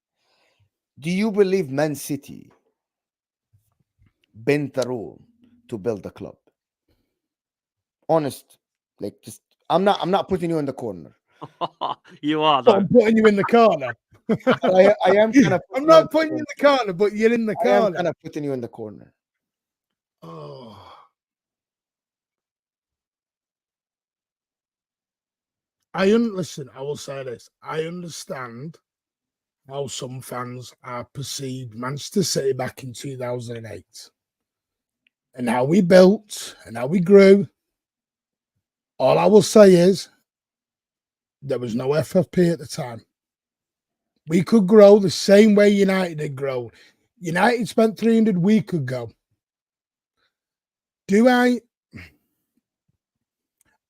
Do you believe Man City bent the rule to build a club? Honest, like just I'm not putting you in the corner. You are, So though. I'm putting you in the corner. I am kind of. I'm not putting you in the corner, but you're in the I am corner. kind of putting you in the corner. Oh. Listen, I will say this. I understand how some fans are perceived Manchester City back in 2008 and how we built and how we grew. All I will say is there was no FFP at the time. We could grow the same way United had grown. United spent 300, we could go. Do I?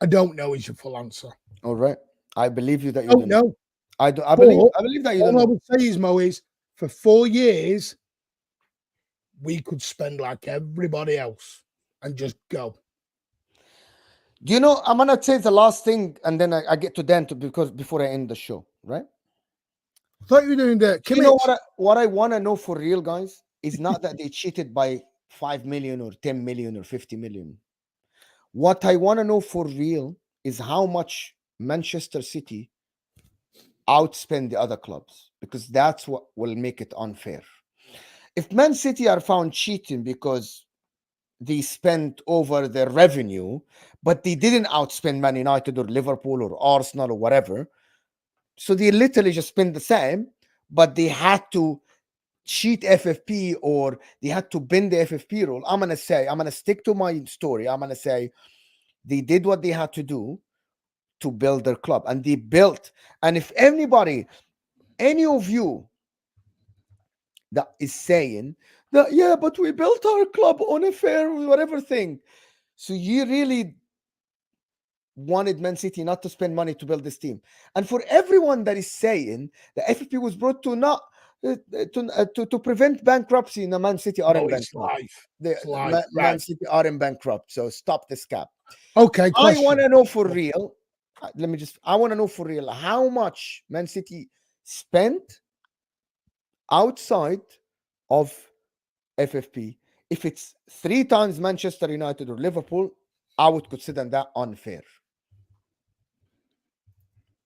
I don't know is your full answer. All right. I believe you that you don't don't know. I believe that you don't all I know. would say is, Mo, is for 4 years, we could spend like everybody else and just go. Do you know, I'm gonna say the last thing and then I get to Dan because before I end the show, right? I thought you were doing the You know what I want to know for real, guys, is not that they cheated by 5 million or 10 million or 50 million. What I want to know for real is how much Manchester City outspend the other clubs, because that's what will make it unfair. If Man City are found cheating because they spent over their revenue, but they didn't outspend Man United or Liverpool or Arsenal or whatever, so they literally just spent the same, but they had to cheat FFP or they had to bend the FFP rule. I'm going to stick to my story. I'm going to say they did what they had to do to build their club, and they built. And if anybody, any of you that is saying that, yeah, but we built our club on a fair whatever thing, so you really wanted Man City not to spend money to build this team. And for everyone that is saying the FFP was brought to not to prevent bankruptcy, in the Man City are in bankrupt. Man City are in bankrupt. So stop this cap. Okay, I want to know for real. I want to know for real how much Man City spent outside of FFP. If it's 3 times Manchester United or Liverpool, I would consider that unfair.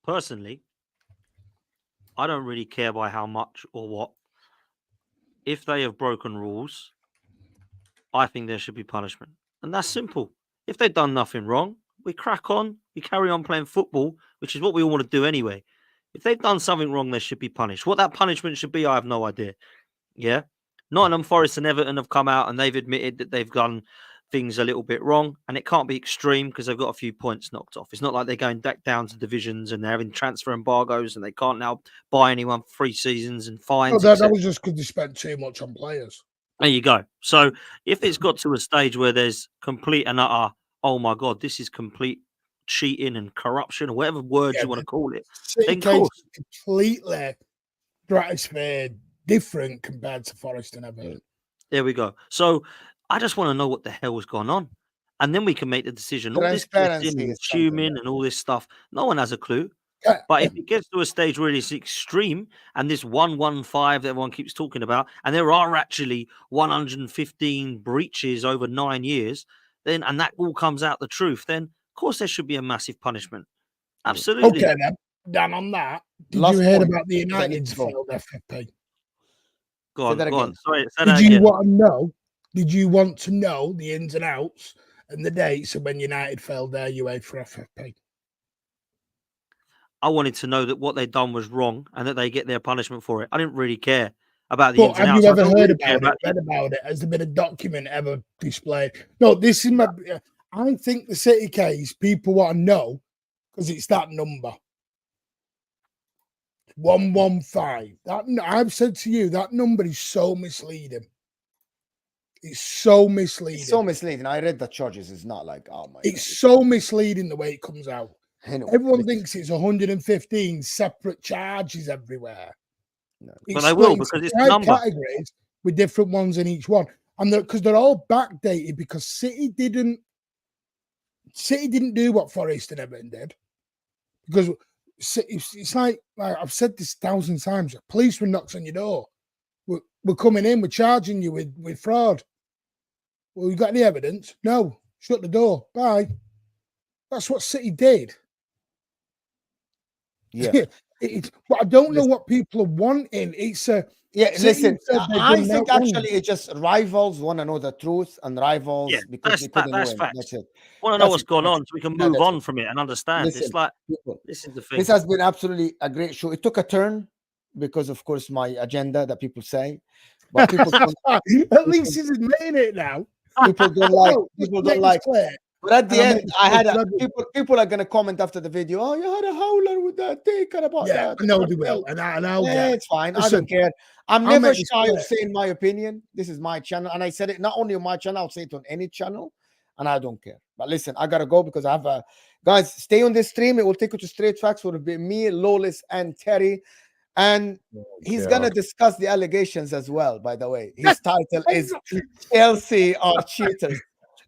Personally, I don't really care by how much or what. If they have broken rules, I think there should be punishment. And that's simple. If they've done nothing wrong, we crack on, You carry on playing football, which is what we all want to do anyway. If they've done something wrong, they should be punished. What that punishment should be, I have no idea. Yeah. Nottingham Forest and Everton have come out and they've admitted that they've done things a little bit wrong, and it can't be extreme because they've got a few points knocked off. It's not like they're going back down to divisions and they're having transfer embargoes and they can't now buy anyone for 3 seasons and fines. No, that was just because they spent too much on players. There you go. So if it's got to a stage where there's complete and utter, oh my God, this is complete cheating and corruption or whatever words you want to call it, then of course. Completely stratosphere different compared to Forest and Everton. There we go. So I just want to know what the hell has gone on. And then we can make the decision. All this guessing and assuming and all this stuff, no one has a clue. But if it gets to a stage where it's extreme and this 115 that everyone keeps talking about, and there are actually 115 breaches over 9 years, then and that all comes out the truth, then of course there should be a massive punishment. Absolutely. Okay, then. Dan, on that, did you hear about the United's failed FFP? Go on, go on. Sorry, did you want to know? Did you want to know the ins and outs and the dates of when United failed their UEFA FFP? I wanted to know that what they'd done was wrong and that they get their punishment for it. I didn't really care about the ins and outs. Have you ever heard about it? Read about it? Has there been a document ever displayed? No, this is my. I think the City case people want to know because it's that number. 115. That I've said to you that number is so misleading. It's so misleading. It's so misleading. I read the charges. It's not like, oh my. It's so misleading the way it comes out. Everyone thinks it's 115 separate charges everywhere. No. But I will because it's number categories with different ones in each one, and because they're all backdated because City didn't do what Forest and Everton did because it's like I've said this 1,000 times. A policeman knocks on your door. We're coming in. We're charging you with fraud. Well, you got any evidence? No. Shut the door. Bye. That's what City did. Yeah. But I don't know what people are wanting. It's a listen. I think actually it just rivals want to know the truth and rivals because they couldn't that's win. fact. That's it. Want to know what's going on so we can move on from it and understand. Listen, it's like people, this is the thing. This has been absolutely a great show. It took a turn because, of course, my agenda that people say, but people at least he's admitting it now. People don't like. People don't like. But at the end, I had people are gonna comment after the video. Oh, you had a howler with that take about that. I know they will, and I'll it's fine. Listen, I don't care. I'm never shy of saying my opinion. This is my channel, and I said it not only on my channel. I'll say it on any channel, and I don't care. But listen, I gotta go because I have guys. Stay on this stream. It will take you to Straight Facts. Will be me, Lawless, and Terry. And he's going to discuss the allegations as well, by the way. His title is Chelsea are cheaters.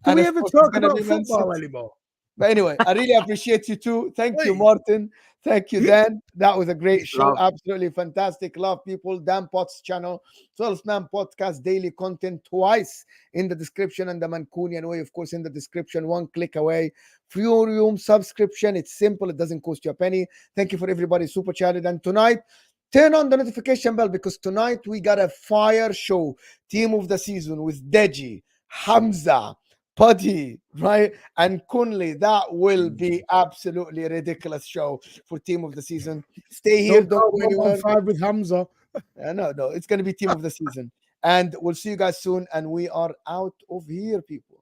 Do we ever talk about football anymore? But anyway, I really appreciate you too. Thank you, Martin. Thank you, Dan. That was a great show. Absolutely fantastic. Love people. Dan Potts channel, 12 Man Podcast, daily content twice in the description, and the Mancunian way, of course, in the description. One click away. Furium subscription. It's simple. It doesn't cost you a penny. Thank you for everybody super chatted. And tonight, turn on the notification bell because tonight we got a fire show. Team of the season with Deji, Hamza, Puddy, right? And Kunli. That will be absolutely a ridiculous show for Team of the Season. Stay here. Don't go anywhere. 5 with Hamza. No. It's going to be Team of the Season. And we'll see you guys soon. And we are out of here, people.